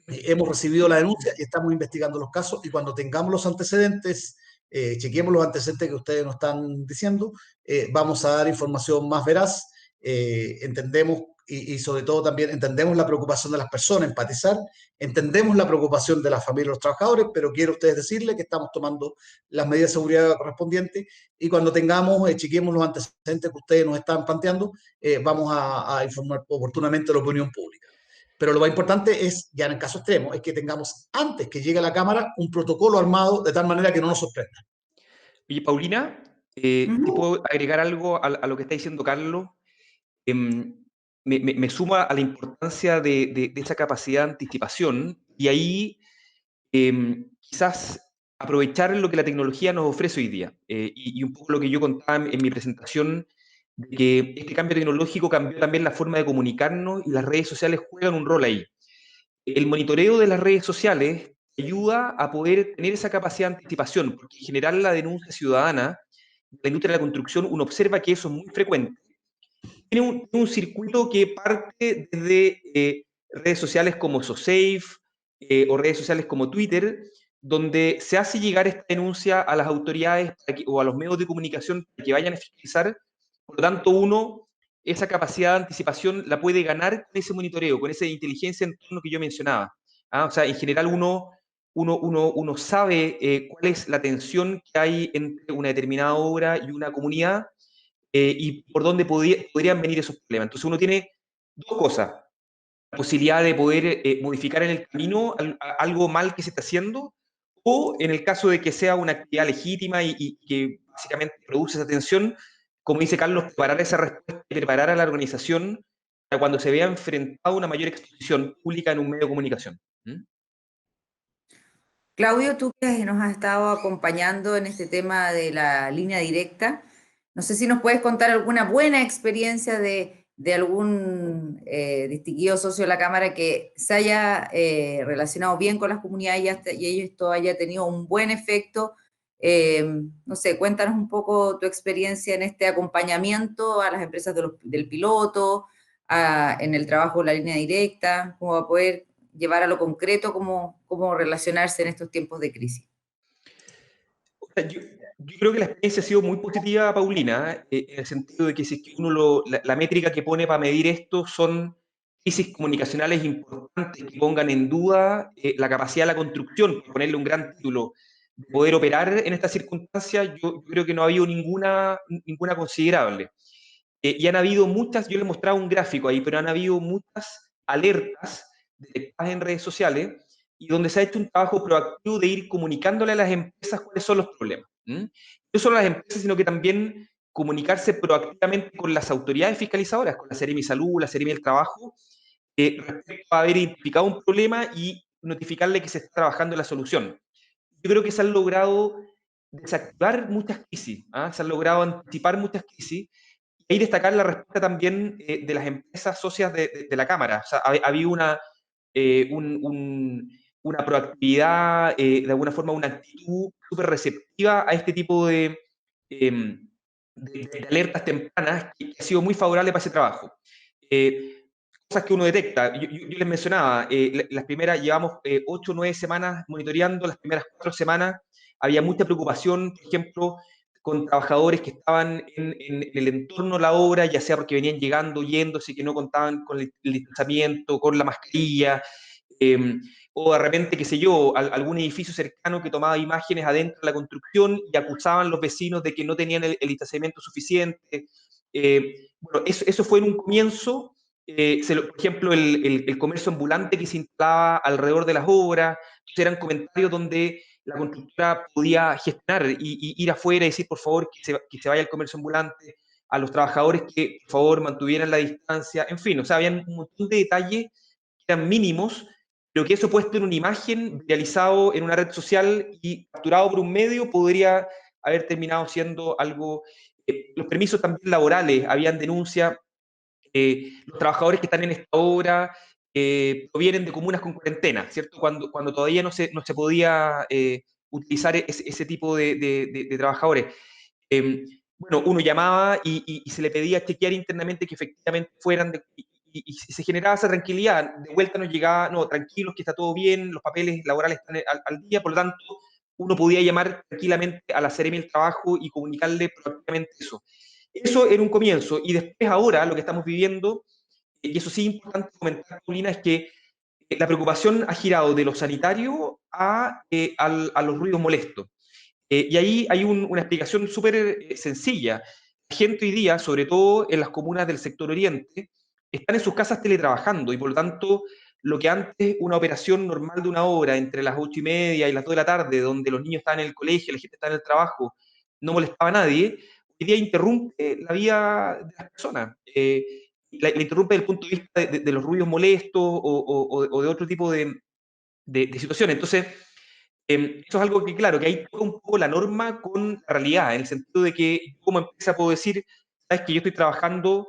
hemos recibido la denuncia y estamos investigando los casos y cuando tengamos los antecedentes, chequeemos los antecedentes que ustedes nos están diciendo, vamos a dar información más veraz, entendemos y sobre todo también entendemos la preocupación de las personas, empatizar, entendemos la preocupación de las familias de los trabajadores, pero quiero a ustedes decirles que estamos tomando las medidas de seguridad correspondientes y cuando tengamos, chequeemos los antecedentes que ustedes nos están planteando, vamos a informar oportunamente a la opinión pública. Pero lo más importante es, ya en el caso extremo, es que tengamos antes que llegue a la Cámara un protocolo armado de tal manera que no nos sorprenda. Oye, Paulina, ¿te puedo agregar algo a lo que está diciendo Carlos? Me suma a la importancia de esa capacidad de anticipación y ahí quizás aprovechar lo que la tecnología nos ofrece hoy día. Y un poco lo que yo contaba en mi presentación, de que este cambio tecnológico cambió también la forma de comunicarnos y las redes sociales juegan un rol ahí. El monitoreo de las redes sociales ayuda a poder tener esa capacidad de anticipación, porque en general la denuncia ciudadana, la industria de la construcción, uno observa que eso es muy frecuente. Tiene un circuito que parte desde redes sociales como SoSafe o redes sociales como Twitter, donde se hace llegar esta denuncia a las autoridades o a los medios de comunicación para que vayan a fiscalizar. Por lo tanto, uno, esa capacidad de anticipación la puede ganar con ese monitoreo, con esa inteligencia en torno que yo mencionaba. O sea, en general uno sabe cuál es la tensión que hay entre una determinada obra y una comunidad, y por dónde podrían venir esos problemas. Entonces uno tiene dos cosas: la posibilidad de poder modificar en el camino algo mal que se está haciendo, o en el caso de que sea una actividad legítima y que básicamente produce esa tensión, como dice Carlos, preparar esa respuesta y preparar a la organización para cuando se vea enfrentada a una mayor exposición pública en un medio de comunicación. Claudio, tú que nos has estado acompañando en este tema de la línea directa, no sé si nos puedes contar alguna buena experiencia de algún distinguido socio de la Cámara que se haya relacionado bien con las comunidades y esto haya tenido un buen efecto. No sé, cuéntanos un poco tu experiencia en este acompañamiento a las empresas del piloto, en el trabajo de la línea directa, cómo va a poder llevar a lo concreto cómo relacionarse en estos tiempos de crisis. Yo creo que la experiencia ha sido muy positiva, Paulina, en el sentido de que si es que la métrica que pone para medir esto son crisis comunicacionales importantes que pongan en duda la capacidad de la construcción, por ponerle un gran título, de poder operar en estas circunstancias, yo creo que no ha habido ninguna considerable. Y han habido muchas, yo les mostraba un gráfico ahí, pero han habido muchas alertas detectadas en redes sociales y donde se ha hecho un trabajo proactivo de ir comunicándole a las empresas cuáles son los problemas. No solo a las empresas, sino que también comunicarse proactivamente con las autoridades fiscalizadoras, con la Seremi Salud, la Seremi del Trabajo, respecto a haber identificado un problema y notificarle que se está trabajando en la solución. Yo creo que se han logrado desactivar muchas crisis, se han logrado anticipar muchas crisis, y ahí destacar la respuesta también de las empresas socias de la Cámara. O sea, ha habido una proactividad, de alguna forma una actitud súper receptiva a este tipo de alertas tempranas que ha sido muy favorable para ese trabajo. Cosas que uno detecta. Yo les mencionaba, las primeras, llevamos 8 o 9 semanas monitoreando, las primeras 4 semanas había mucha preocupación, por ejemplo, con trabajadores que estaban en el entorno de la obra, ya sea porque venían llegando, yéndose, que no contaban con el distanciamiento, con la mascarilla, o de repente, qué sé yo, algún edificio cercano que tomaba imágenes adentro de la construcción y acusaban a los vecinos de que no tenían el distanciamiento suficiente. Bueno, eso fue en un comienzo. Por ejemplo, el comercio ambulante que se instalaba alrededor de las obras, eran comentarios donde la constructora podía gestionar y ir afuera y decir, por favor, que se vaya el comercio ambulante, a los trabajadores que, por favor, mantuvieran la distancia, en fin, o sea, habían un montón de detalles que eran mínimos, pero que eso puesto en una imagen, realizado en una red social y capturado por un medio, podría haber terminado siendo algo. Los permisos también laborales, habían denuncias. Los trabajadores que están en esta obra provienen de comunas con cuarentena, ¿cierto? Cuando todavía no se podía utilizar ese tipo de trabajadores. Bueno, uno llamaba y se le pedía chequear internamente que efectivamente fueran, y se generaba esa tranquilidad. De vuelta nos llegaba, no, tranquilos, que está todo bien, los papeles laborales están al día, por lo tanto, uno podía llamar tranquilamente a la Seremi del Trabajo y comunicarle proactivamente eso. Eso era un comienzo, y después ahora lo que estamos viviendo, y eso sí es importante comentar, Paulina, es que la preocupación ha girado de lo sanitario a los ruidos molestos. Y ahí hay una explicación súper sencilla. La gente hoy día, sobre todo en las comunas del sector oriente, están en sus casas teletrabajando y por lo tanto lo que antes una operación normal de una hora entre las 8:30 y las 2 de la tarde, donde los niños estaban en el colegio, la gente estaba en el trabajo, no molestaba a nadie, hoy día interrumpe la vida de las personas. La interrumpe desde el punto de vista de los ruidos molestos o de otro tipo de situaciones. Entonces, eso es algo que, claro, que ahí toca un poco la norma con la realidad, en el sentido de que yo como empresa puedo decir, sabes que yo estoy trabajando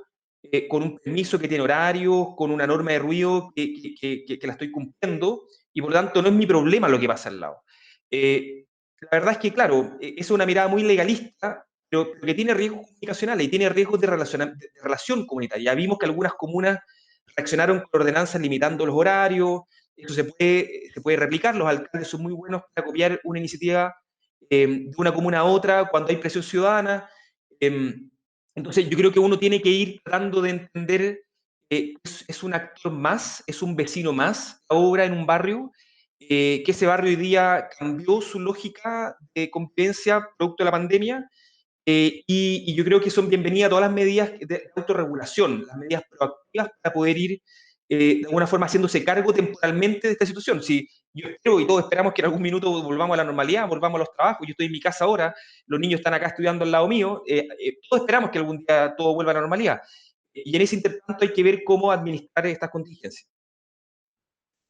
con un permiso que tiene horarios, con una norma de ruido que la estoy cumpliendo, y por lo tanto no es mi problema lo que pasa al lado. La verdad es que, claro, es una mirada muy legalista, pero que tiene riesgos comunicacionales y tiene riesgos de relación comunitaria. Ya vimos que algunas comunas reaccionaron con ordenanzas limitando los horarios. Esto se puede replicar, los alcaldes son muy buenos para copiar una iniciativa de una comuna a otra cuando hay presión ciudadana. Entonces yo creo que uno tiene que ir tratando de entender es un actor más, es un vecino más, la obra en un barrio, que ese barrio hoy día cambió su lógica de convivencia producto de la pandemia, y yo creo que son bienvenidas todas las medidas de autorregulación, las medidas proactivas para poder ir de alguna forma haciéndose cargo temporalmente de esta situación. Si yo espero y todos esperamos que en algún minuto volvamos a la normalidad, volvamos a los trabajos, yo estoy en mi casa ahora, los niños están acá estudiando al lado mío, todos esperamos que algún día todo vuelva a la normalidad. Y en ese intertanto hay que ver cómo administrar estas contingencias.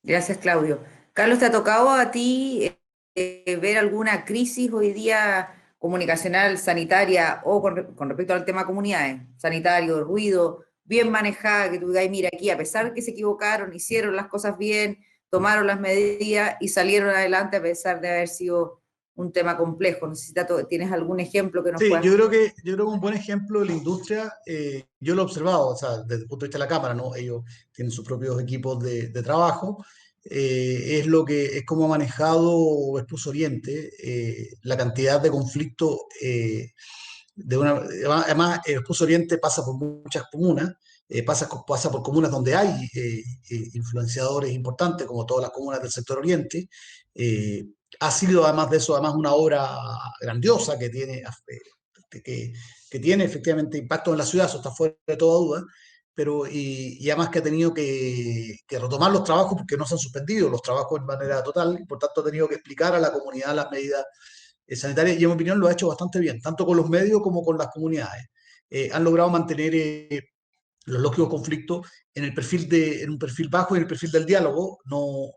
Gracias, Claudio. Carlos, ¿te ha tocado a ti ver alguna crisis hoy día comunicacional, sanitaria o con respecto al tema comunidades, sanitario, ruido, bien manejada, que tú digas, mira, aquí a pesar que se equivocaron, hicieron las cosas bien, tomaron las medidas y salieron adelante a pesar de haber sido un tema complejo? ¿Tienes algún ejemplo que nos Sí, puedas? yo creo que un buen ejemplo de la industria, yo lo he observado, o sea, desde el punto de vista de la Cámara, ¿no? Ellos tienen sus propios equipos de trabajo, es cómo ha manejado Vespucio Oriente la cantidad de conflicto además, Vespucio Oriente pasa por muchas comunas, pasa por comunas donde hay influenciadores importantes, como todas las comunas del sector Oriente. Eh, Ha sido además de eso, además una obra grandiosa que tiene efectivamente impacto en la ciudad, eso está fuera de toda duda, pero y además que ha tenido que retomar los trabajos porque no se han suspendido los trabajos de manera total, y por tanto ha tenido que explicar a la comunidad las medidas sanitarias y en mi opinión lo ha hecho bastante bien, tanto con los medios como con las comunidades. Han logrado mantener los lógicos conflictos en un perfil bajo y en el perfil del diálogo. No,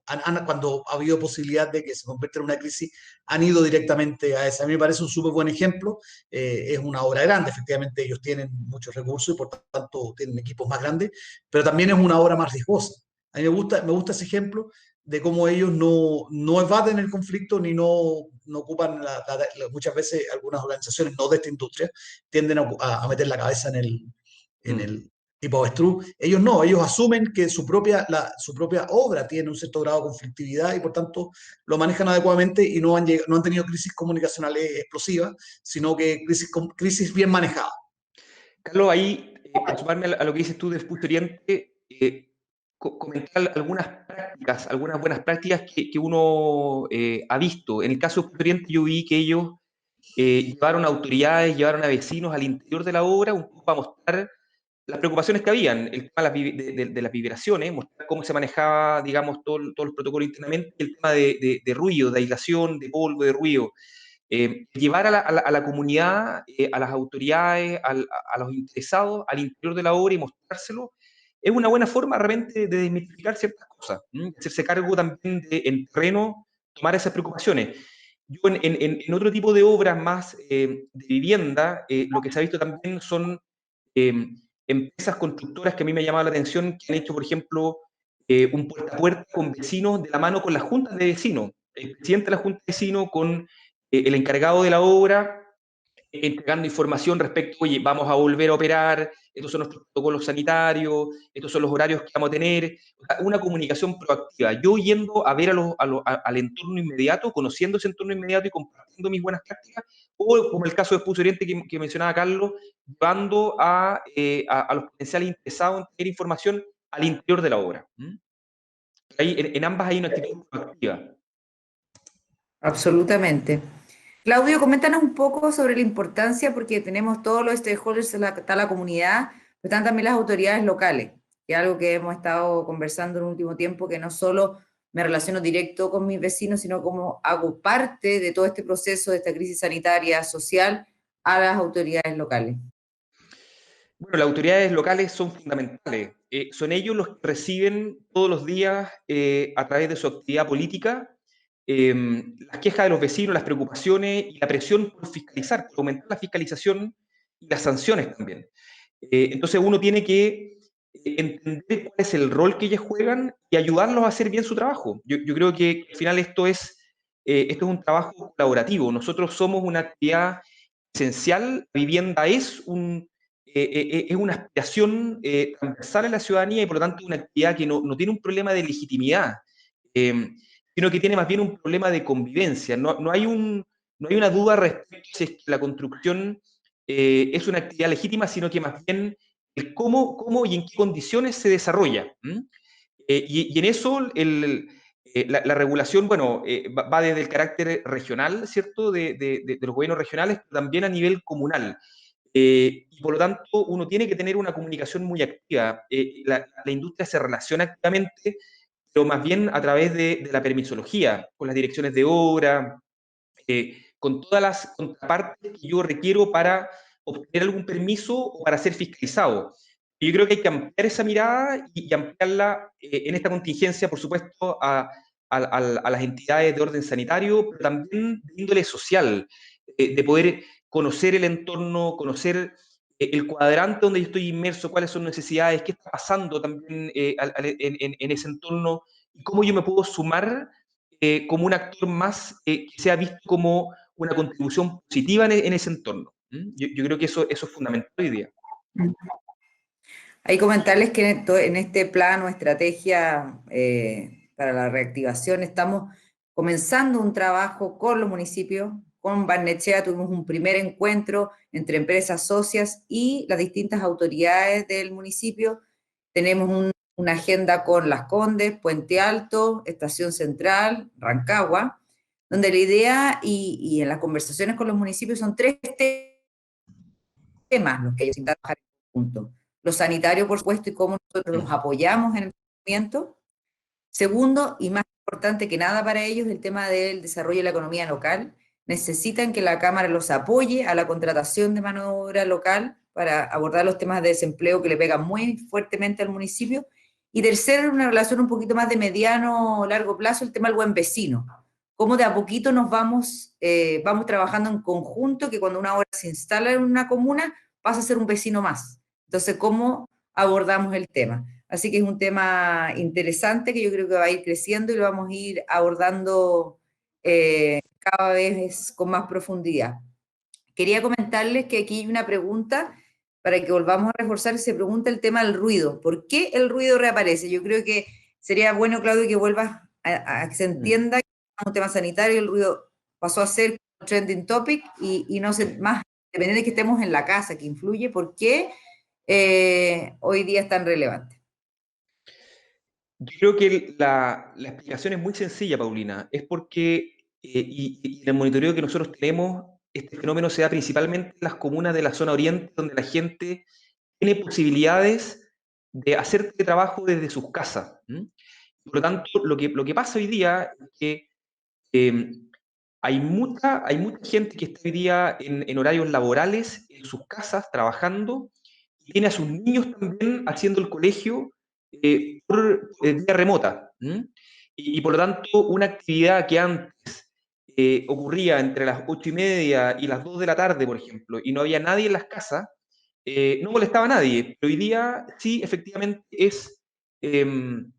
cuando ha habido posibilidad de que se convierta en una crisis, han ido directamente a esa. A mí me parece un súper buen ejemplo. Es una obra grande, efectivamente ellos tienen muchos recursos y por tanto tienen equipos más grandes, pero también es una obra más riesgosa. A mí me gusta ese ejemplo de cómo ellos no evaden el conflicto ni no ocupan, muchas veces algunas organizaciones no de esta industria tienden a meter la cabeza en el tipo avestruz. Ellos no, ellos asumen que su propia obra tiene un cierto grado de conflictividad y por tanto lo manejan adecuadamente y no han tenido crisis comunicacionales explosivas, sino que crisis bien manejadas. Carlos, ahí, para sumarme a lo que dices tú de Vespucio Oriente, comentar algunas buenas prácticas que uno ha visto. En el caso de Vespucio Oriente yo vi que ellos llevaron a autoridades, llevaron a vecinos al interior de la obra, un poco para mostrar las preocupaciones que habían, el tema de las vibraciones, mostrar cómo se manejaba, digamos, todos los protocolos internamente, el tema de ruido, de aislación, de polvo, de ruido. Llevar a la comunidad, a las autoridades, a los interesados al interior de la obra y mostrárselo, es una buena forma realmente de desmitificar ciertas cosas, hacerse cargo también de, en terreno, tomar esas preocupaciones. Yo en otro tipo de obras más de vivienda, lo que se ha visto también son eh, empresas constructoras que a mí me llamaba la atención, que han hecho, por ejemplo, un puerta a puerta con vecinos de la mano con las juntas de vecinos, el presidente de la junta de vecinos con el encargado de la obra, entregando información respecto, oye, vamos a volver a operar, estos son nuestros protocolos sanitarios, estos son los horarios que vamos a tener, una comunicación proactiva. Yo yendo a ver al entorno inmediato, conociendo ese entorno inmediato y compartiendo mis buenas prácticas, o como el caso de Vespucio Oriente que mencionaba Carlos, llevando a los potenciales interesados en tener información al interior de la obra. Ahí, en ambas hay una actitud proactiva. Absolutamente. Claudio, coméntanos un poco sobre la importancia, porque tenemos todos los stakeholders, está la comunidad, pero están también las autoridades locales, que es algo que hemos estado conversando en el último tiempo, que no solo me relaciono directo con mis vecinos, sino como hago parte de todo este proceso, de esta crisis sanitaria, social, a las autoridades locales. Bueno, las autoridades locales son fundamentales. Son ellos los que reciben todos los días, a través de su actividad política, las quejas de los vecinos, las preocupaciones y la presión por fiscalizar, por aumentar la fiscalización y las sanciones también. Entonces uno tiene que entender cuál es el rol que ellos juegan y ayudarlos a hacer bien su trabajo. Yo creo que al final esto es un trabajo colaborativo. Nosotros somos una actividad esencial. La vivienda es una aspiración transversal en la ciudadanía y por lo tanto una actividad que no tiene un problema de legitimidad, sino que tiene más bien un problema de convivencia. No hay una duda respecto a si es que la construcción es una actividad legítima, sino que más bien el cómo y en qué condiciones se desarrolla. Y en eso la regulación, bueno, va desde el carácter regional, ¿cierto?, de los gobiernos regionales, pero también a nivel comunal. Y por lo tanto, uno tiene que tener una comunicación muy activa. La industria se relaciona activamente, pero más bien a través de la permisología, con las direcciones de obra, con todas las contrapartes que yo requiero para obtener algún permiso o para ser fiscalizado. Yo creo que hay que ampliar esa mirada y ampliarla en esta contingencia, por supuesto, a las entidades de orden sanitario, pero también de índole social, de poder conocer el entorno, conocer el cuadrante donde yo estoy inmerso, cuáles son las necesidades, qué está pasando también en ese entorno y cómo yo me puedo sumar como un actor más que sea visto como una contribución positiva en ese entorno. Yo creo que eso es fundamental hoy día. Hay comentarles que en este plan o estrategia para la reactivación. Estamos comenzando un trabajo con los municipios. Con Barnechea tuvimos un primer encuentro entre empresas socias y las distintas autoridades del municipio. Tenemos una agenda con Las Condes, Puente Alto, Estación Central, Rancagua, donde la idea y en las conversaciones con los municipios son 3 temas los que ellos intentan trabajar en conjunto. Lo sanitario, por supuesto, y cómo nosotros los apoyamos en el movimiento. Segundo, y más importante que nada para ellos, el tema del desarrollo de la economía local. Necesitan que la Cámara los apoye a la contratación de mano de obra local para abordar los temas de desempleo que le pegan muy fuertemente al municipio. Y tercero, una relación un poquito más de mediano o largo plazo, el tema del buen vecino. Cómo de a poquito nos vamos trabajando en conjunto, que cuando una obra se instala en una comuna, pasa a ser un vecino más. Entonces, ¿cómo abordamos el tema? Así que es un tema interesante que yo creo que va a ir creciendo y lo vamos a ir abordando cada vez con más profundidad. Quería comentarles que aquí hay una pregunta para que volvamos a reforzar, se pregunta el tema del ruido. ¿Por qué el ruido reaparece? Yo creo que sería bueno, Claudio, que vuelvas a que se entienda que es un tema sanitario, el ruido pasó a ser trending topic y no sé más, dependiendo de que estemos en la casa, que influye, ¿por qué hoy día es tan relevante? Yo creo que la explicación es muy sencilla, Paulina. Es porque, y el monitoreo que nosotros tenemos, este fenómeno se da principalmente en las comunas de la zona oriente, donde la gente tiene posibilidades de hacer trabajo desde sus casas. Por lo tanto, lo que pasa hoy día es que hay mucha gente que está hoy día en horarios laborales, en sus casas, trabajando, y tiene a sus niños también haciendo el colegio por vía remota. Y por lo tanto, una actividad que antes ocurría entre las 8:30 y las 2 de la tarde, por ejemplo, y no había nadie en las casas, no molestaba a nadie, pero hoy día sí, efectivamente, em,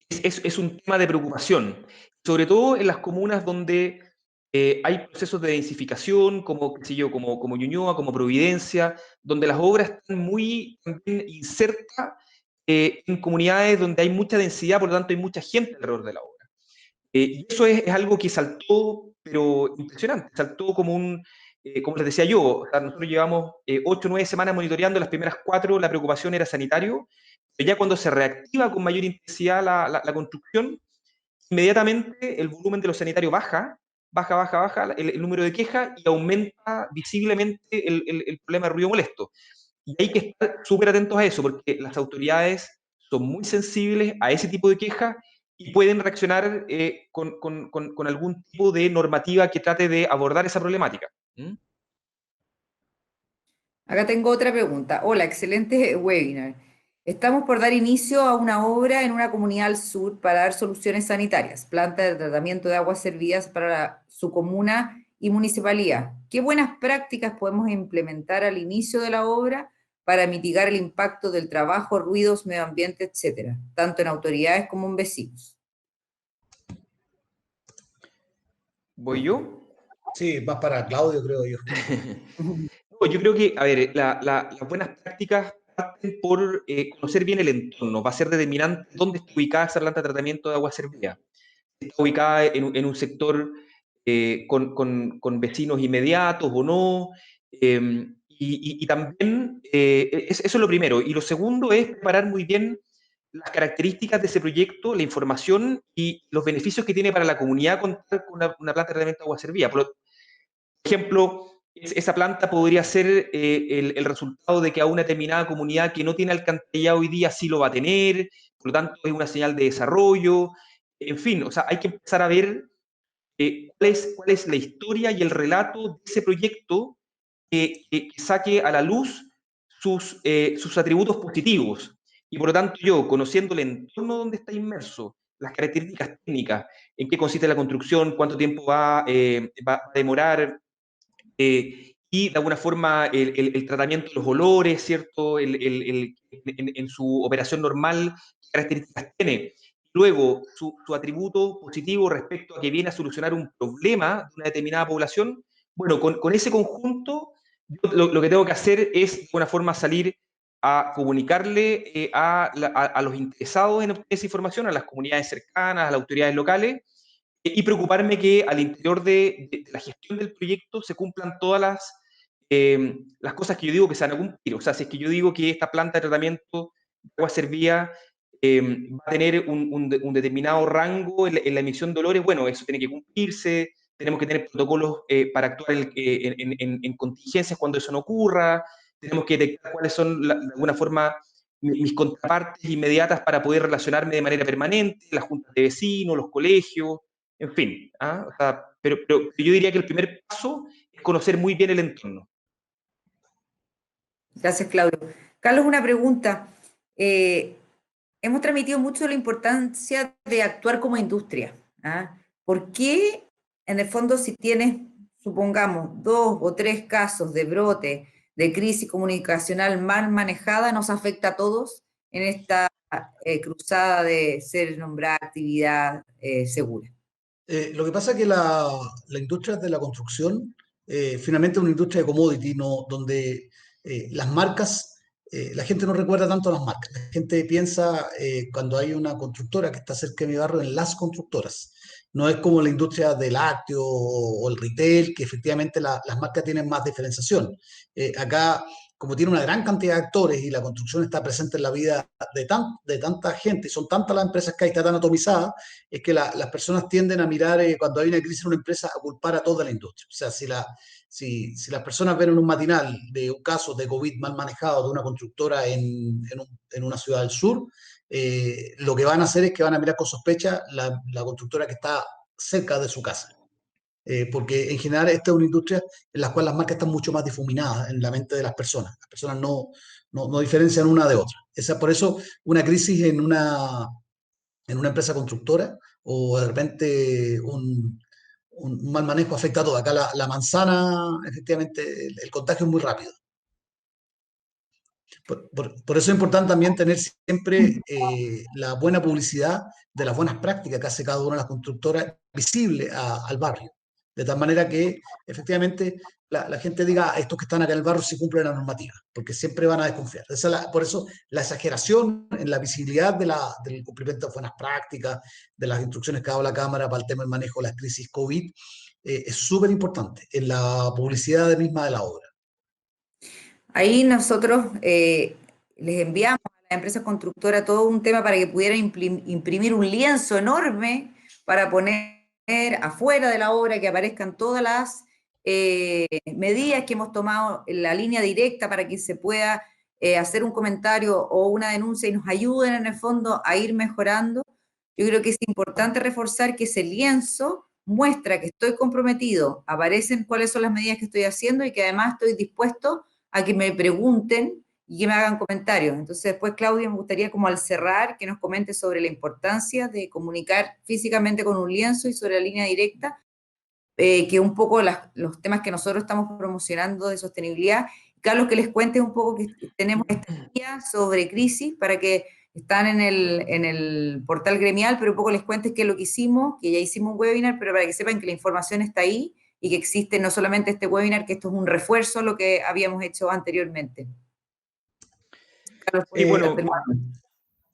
es un tema de preocupación, sobre todo en las comunas donde hay procesos de densificación, como, qué sé yo, como Ñuñoa, como Providencia, donde las obras están muy también insertas en comunidades donde hay mucha densidad, por lo tanto hay mucha gente alrededor de la obra. Y eso es algo que saltó, pero impresionante, saltó como les decía yo, o sea, nosotros llevamos 8 o 9 semanas monitoreando, las primeras 4 la preocupación era sanitario, pero ya cuando se reactiva con mayor intensidad la construcción, inmediatamente el volumen de los sanitarios baja el número de quejas y aumenta visiblemente el problema de ruido molesto. Y hay que estar súper atentos a eso, porque las autoridades son muy sensibles a ese tipo de quejas y pueden reaccionar con algún tipo de normativa que trate de abordar esa problemática. Acá tengo otra pregunta. Hola, excelente webinar. Estamos por dar inicio a una obra en una comunidad al sur para dar soluciones sanitarias, planta de tratamiento de aguas servidas para su comuna y municipalidad. ¿Qué buenas prácticas podemos implementar al inicio de la obra para mitigar el impacto del trabajo, ruidos, medio ambiente, etcétera, tanto en autoridades como en vecinos? ¿Voy yo? Sí, vas para Claudio, creo yo. No, yo creo que, a ver, las buenas prácticas parten por conocer bien el entorno. Va a ser determinante dónde está ubicada esa planta de tratamiento de agua servida. Está ubicada en un sector con vecinos inmediatos o no. Y también, eso es lo primero. Y lo segundo es preparar muy bien las características de ese proyecto, la información y los beneficios que tiene para la comunidad contar con una planta de tratamiento de agua servida. Por ejemplo, esa planta podría ser el resultado de que a una determinada comunidad que no tiene alcantarillado hoy día sí lo va a tener, por lo tanto es una señal de desarrollo. En fin, o sea, hay que empezar a ver cuál es la historia y el relato de ese proyecto que saque a la luz sus atributos positivos. Y por lo tanto yo, conociendo el entorno donde está inmerso, las características técnicas, en qué consiste la construcción, cuánto tiempo va a demorar, y de alguna forma el tratamiento de los olores, ¿cierto? En su operación normal, qué características tiene. Luego, su atributo positivo respecto a que viene a solucionar un problema de una determinada población. Bueno, con ese conjunto, yo lo que tengo que hacer es, de alguna forma, salir a comunicarle a los interesados en obtener esa información, a las comunidades cercanas, a las autoridades locales, y preocuparme que al interior de la gestión del proyecto se cumplan todas las cosas que yo digo que se van a cumplir. O sea, si es que yo digo que esta planta de tratamiento de agua servida va a tener un determinado rango en la emisión de olores, bueno, eso tiene que cumplirse, tenemos que tener protocolos para actuar en contingencias cuando eso no ocurra, tenemos que detectar cuáles son, de alguna forma, mis contrapartes inmediatas para poder relacionarme de manera permanente, las juntas de vecinos, los colegios, en fin. ¿Ah? O sea, pero yo diría que el primer paso es conocer muy bien el entorno. Gracias, Claudio. Carlos, una pregunta. Hemos transmitido mucho la importancia de actuar como industria. ¿Ah? ¿Por qué, en el fondo, si tienes, supongamos, 2 o 3 casos de brote, de crisis comunicacional mal manejada, nos afecta a todos en esta cruzada de ser nombrada actividad segura? Lo que pasa es que la industria de la construcción finalmente es una industria de commodity, no, donde las marcas, la gente no recuerda tanto las marcas. La gente piensa cuando hay una constructora que está cerca de mi barrio en las constructoras. No es como la industria del lácteo o el retail, que efectivamente las marcas tienen más diferenciación. Acá, como tiene una gran cantidad de actores y la construcción está presente en la vida de tanta gente, y son tantas las empresas que hay, está tan atomizada, es que las personas tienden a mirar cuando hay una crisis en una empresa a culpar a toda la industria. O sea, si las personas ven en un matinal de un caso de COVID mal manejado de una constructora en una ciudad del sur, lo que van a hacer es que van a mirar con sospecha la constructora que está cerca de su casa. Porque en general esta es una industria en la cual las marcas están mucho más difuminadas en la mente de las personas. Las personas no diferencian una de otra. Por eso una crisis en una empresa constructora o de repente un mal manejo afecta a todo. Acá la manzana, efectivamente, el contagio es muy rápido. Por eso es importante también tener siempre la buena publicidad de las buenas prácticas que hace cada una de las constructoras visible al barrio. De tal manera que efectivamente la gente diga, estos que están acá en el barrio sí cumplen la normativa, porque siempre van a desconfiar. Por eso la exageración en la visibilidad del cumplimiento de buenas prácticas, de las instrucciones que ha dado la Cámara para el tema del manejo de la crisis COVID, es súper importante en la publicidad misma de la obra. Ahí nosotros les enviamos a la empresa constructora todo un tema para que pudieran imprimir un lienzo enorme para poner afuera de la obra que aparezcan todas las medidas que hemos tomado en la línea directa para que se pueda hacer un comentario o una denuncia y nos ayuden en el fondo a ir mejorando. Yo creo que es importante reforzar que ese lienzo muestra que estoy comprometido, aparecen cuáles son las medidas que estoy haciendo y que además estoy dispuesto a que me pregunten y que me hagan comentarios. Entonces después, Claudia, me gustaría como al cerrar que nos comente sobre la importancia de comunicar físicamente con un lienzo y sobre la línea directa, que un poco los temas que nosotros estamos promocionando de sostenibilidad. Carlos, que les cuente un poco que tenemos esta guía sobre crisis para que están en el portal gremial, pero un poco les cuentes qué es lo que hicimos, que ya hicimos un webinar, pero para que sepan que la información está ahí y que existe no solamente este webinar, que esto es un refuerzo a lo que habíamos hecho anteriormente. Carlos, Bueno,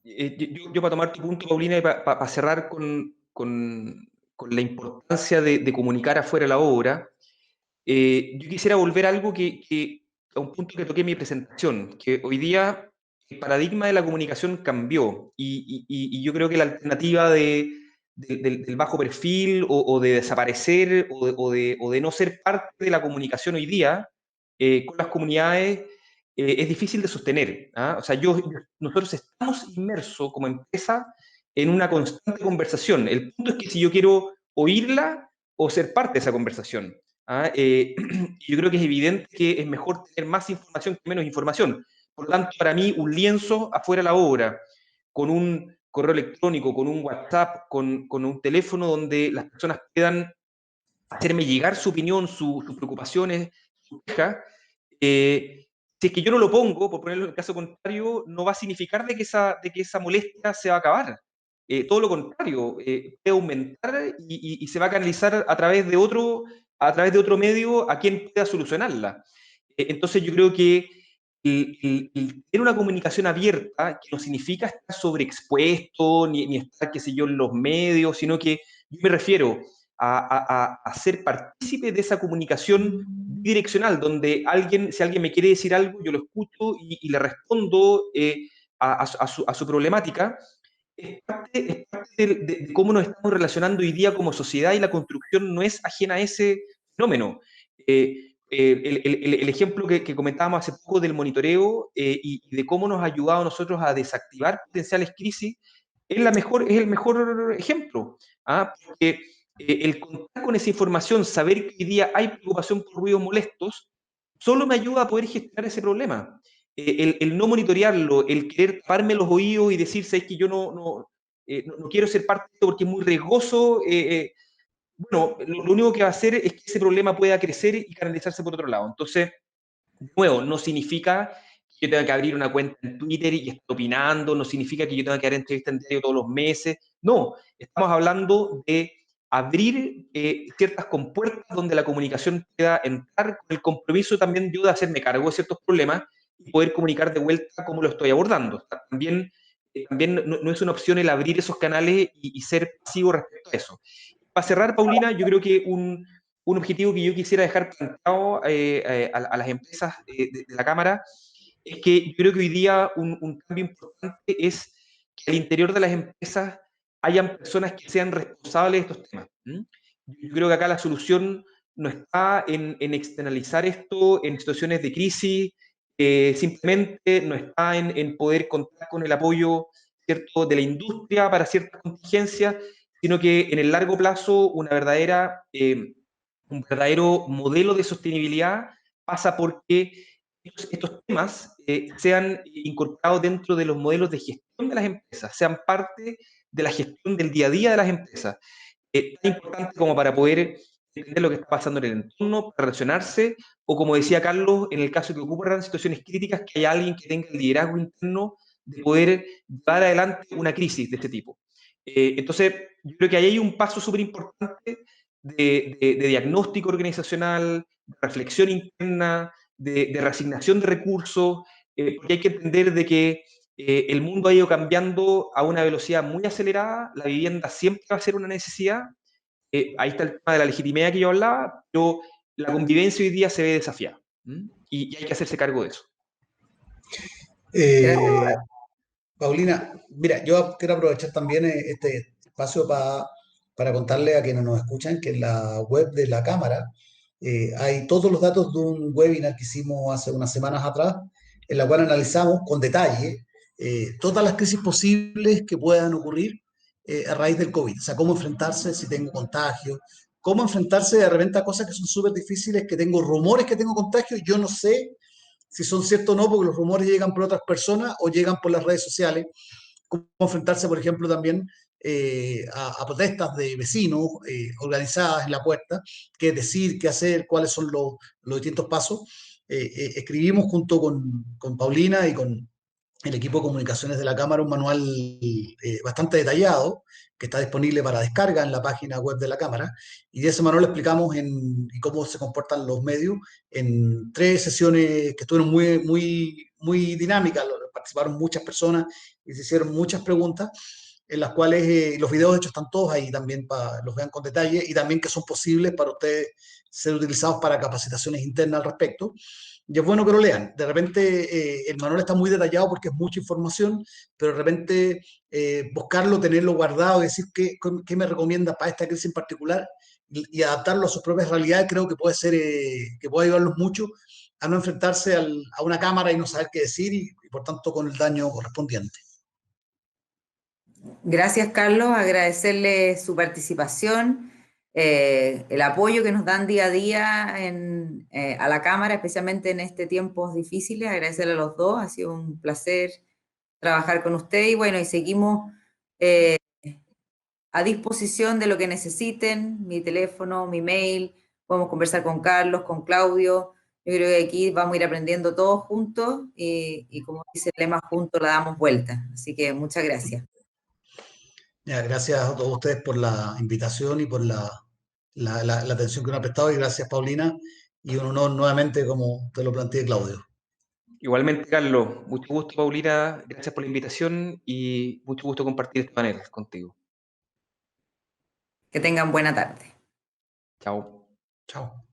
yo para tomar tu punto, Paulina, y para cerrar con la importancia de comunicar afuera la obra, yo quisiera volver a algo a un punto que toqué en mi presentación, que hoy día el paradigma de la comunicación cambió y yo creo que la alternativa del bajo perfil o de desaparecer o de no ser parte de la comunicación hoy día con las comunidades es difícil de sostener. ¿Ah? O sea, nosotros estamos inmersos como empresa en una constante conversación. El punto es que si yo quiero oírla o ser parte de esa conversación. ¿Ah? Yo creo que es evidente que es mejor tener más información que menos información. Por lo tanto, para mí, un lienzo afuera de la obra, con un correo electrónico, con un WhatsApp, con un teléfono donde las personas puedan hacerme llegar su opinión, sus preocupaciones, sus quejas, si es que yo no lo pongo, por ponerlo en el caso contrario, no va a significar de que esa molestia se va a acabar. Todo lo contrario, puede aumentar y se va a canalizar a través de otro medio a quien pueda solucionarla. Entonces yo creo que el tener una comunicación abierta, que no significa estar sobreexpuesto, ni estar, qué sé yo, en los medios, sino que yo me refiero a ser partícipe de esa comunicación bidireccional, donde si alguien me quiere decir algo, yo lo escucho y le respondo a su problemática. Es parte de cómo nos estamos relacionando hoy día como sociedad, y la construcción no es ajena a ese fenómeno. El ejemplo que comentábamos hace poco del monitoreo y de cómo nos ha ayudado a nosotros a desactivar potenciales crisis es el mejor ejemplo. ¿Ah? Porque el contar con esa información, saber que hoy día hay preocupación por ruidos molestos, solo me ayuda a poder gestionar ese problema. El no monitorearlo, el querer taparme los oídos y decir, ¿sabes que yo no quiero ser parte de esto porque es muy riesgoso? Bueno, lo único que va a hacer es que ese problema pueda crecer y canalizarse por otro lado. Entonces, de nuevo, no significa que yo tenga que abrir una cuenta en Twitter y estar opinando, no significa que yo tenga que dar entrevistas en diario todos los meses. No, estamos hablando de abrir ciertas compuertas donde la comunicación pueda entrar, con el compromiso también yo de hacerme cargo de ciertos problemas y poder comunicar de vuelta cómo lo estoy abordando. También no es una opción el abrir esos canales y ser pasivo respecto a eso. Para cerrar, Paulina, yo creo que un objetivo que yo quisiera dejar planteado a las empresas de la Cámara es que yo creo que hoy día un cambio importante es que al interior de las empresas hayan personas que sean responsables de estos temas. Yo creo que acá la solución no está en externalizar esto en situaciones de crisis, simplemente no está en poder contar con el apoyo, ¿cierto?, de la industria para ciertas contingencias, sino que en el largo plazo un verdadero modelo de sostenibilidad pasa porque estos temas sean incorporados dentro de los modelos de gestión de las empresas, sean parte de la gestión del día a día de las empresas. Tan importante como para poder entender lo que está pasando en el entorno, para relacionarse, o como decía Carlos, en el caso que ocurran situaciones críticas, que haya alguien que tenga el liderazgo interno de poder llevar adelante una crisis de este tipo. Entonces, yo creo que ahí hay un paso súper importante de diagnóstico organizacional, de reflexión interna, de reasignación de recursos, porque hay que entender de que el mundo ha ido cambiando a una velocidad muy acelerada, la vivienda siempre va a ser una necesidad, ahí está el tema de la legitimidad que yo hablaba, pero la convivencia hoy día se ve desafiada, y hay que hacerse cargo de eso. Eh, Paulina, mira, yo quiero aprovechar también este espacio para contarle a quienes nos escuchan que en la web de la Cámara hay todos los datos de un webinar que hicimos hace unas semanas atrás, en la cual analizamos con detalle todas las crisis posibles que puedan ocurrir a raíz del COVID. O sea, cómo enfrentarse si tengo contagio, cómo enfrentarse de repente a cosas que son súper difíciles, que tengo rumores que tengo contagio, yo no sé si son ciertos o no, porque los rumores llegan por otras personas o llegan por las redes sociales. Cómo enfrentarse, por ejemplo, también a protestas de vecinos organizadas en la puerta, qué decir, qué hacer, cuáles son los distintos pasos. Escribimos junto con Paulina y con el equipo de comunicaciones de la Cámara un manual bastante detallado que está disponible para descarga en la página web de la Cámara, y de ese manual explicamos cómo se comportan los medios en 3 sesiones que estuvieron muy dinámicas. Participaron muchas personas y se hicieron muchas preguntas, en las cuales los videos de hecho están todos ahí también para los vean con detalle, y también que son posibles para ustedes ser utilizados para capacitaciones internas al respecto. Y es bueno que lo lean. De repente el manual está muy detallado porque es mucha información, pero de repente buscarlo, tenerlo guardado, decir qué me recomienda para esta crisis en particular y adaptarlo a sus propias realidades, creo que puede ser, que puede ayudarlos mucho a no enfrentarse a una cámara y no saber qué decir y por tanto con el daño correspondiente. Gracias, Carlos. Agradecerle su participación, el apoyo que nos dan día a día a la Cámara, especialmente en este tiempos difíciles. Agradecerle a los dos. Ha sido un placer trabajar con usted y bueno, y seguimos a disposición de lo que necesiten, mi teléfono, mi mail, podemos conversar con Carlos, con Claudio. Yo creo que aquí vamos a ir aprendiendo todos juntos y como dice el lema, juntos la damos vuelta. Así que muchas gracias. Ya, gracias a todos ustedes por la invitación y por la atención que nos han prestado, y gracias, Paulina, y un honor nuevamente, como te lo planteé, Claudio. Igualmente, Carlos, mucho gusto, Paulina, gracias por la invitación y mucho gusto compartir este panel contigo. Que tengan buena tarde. Chao. Chao.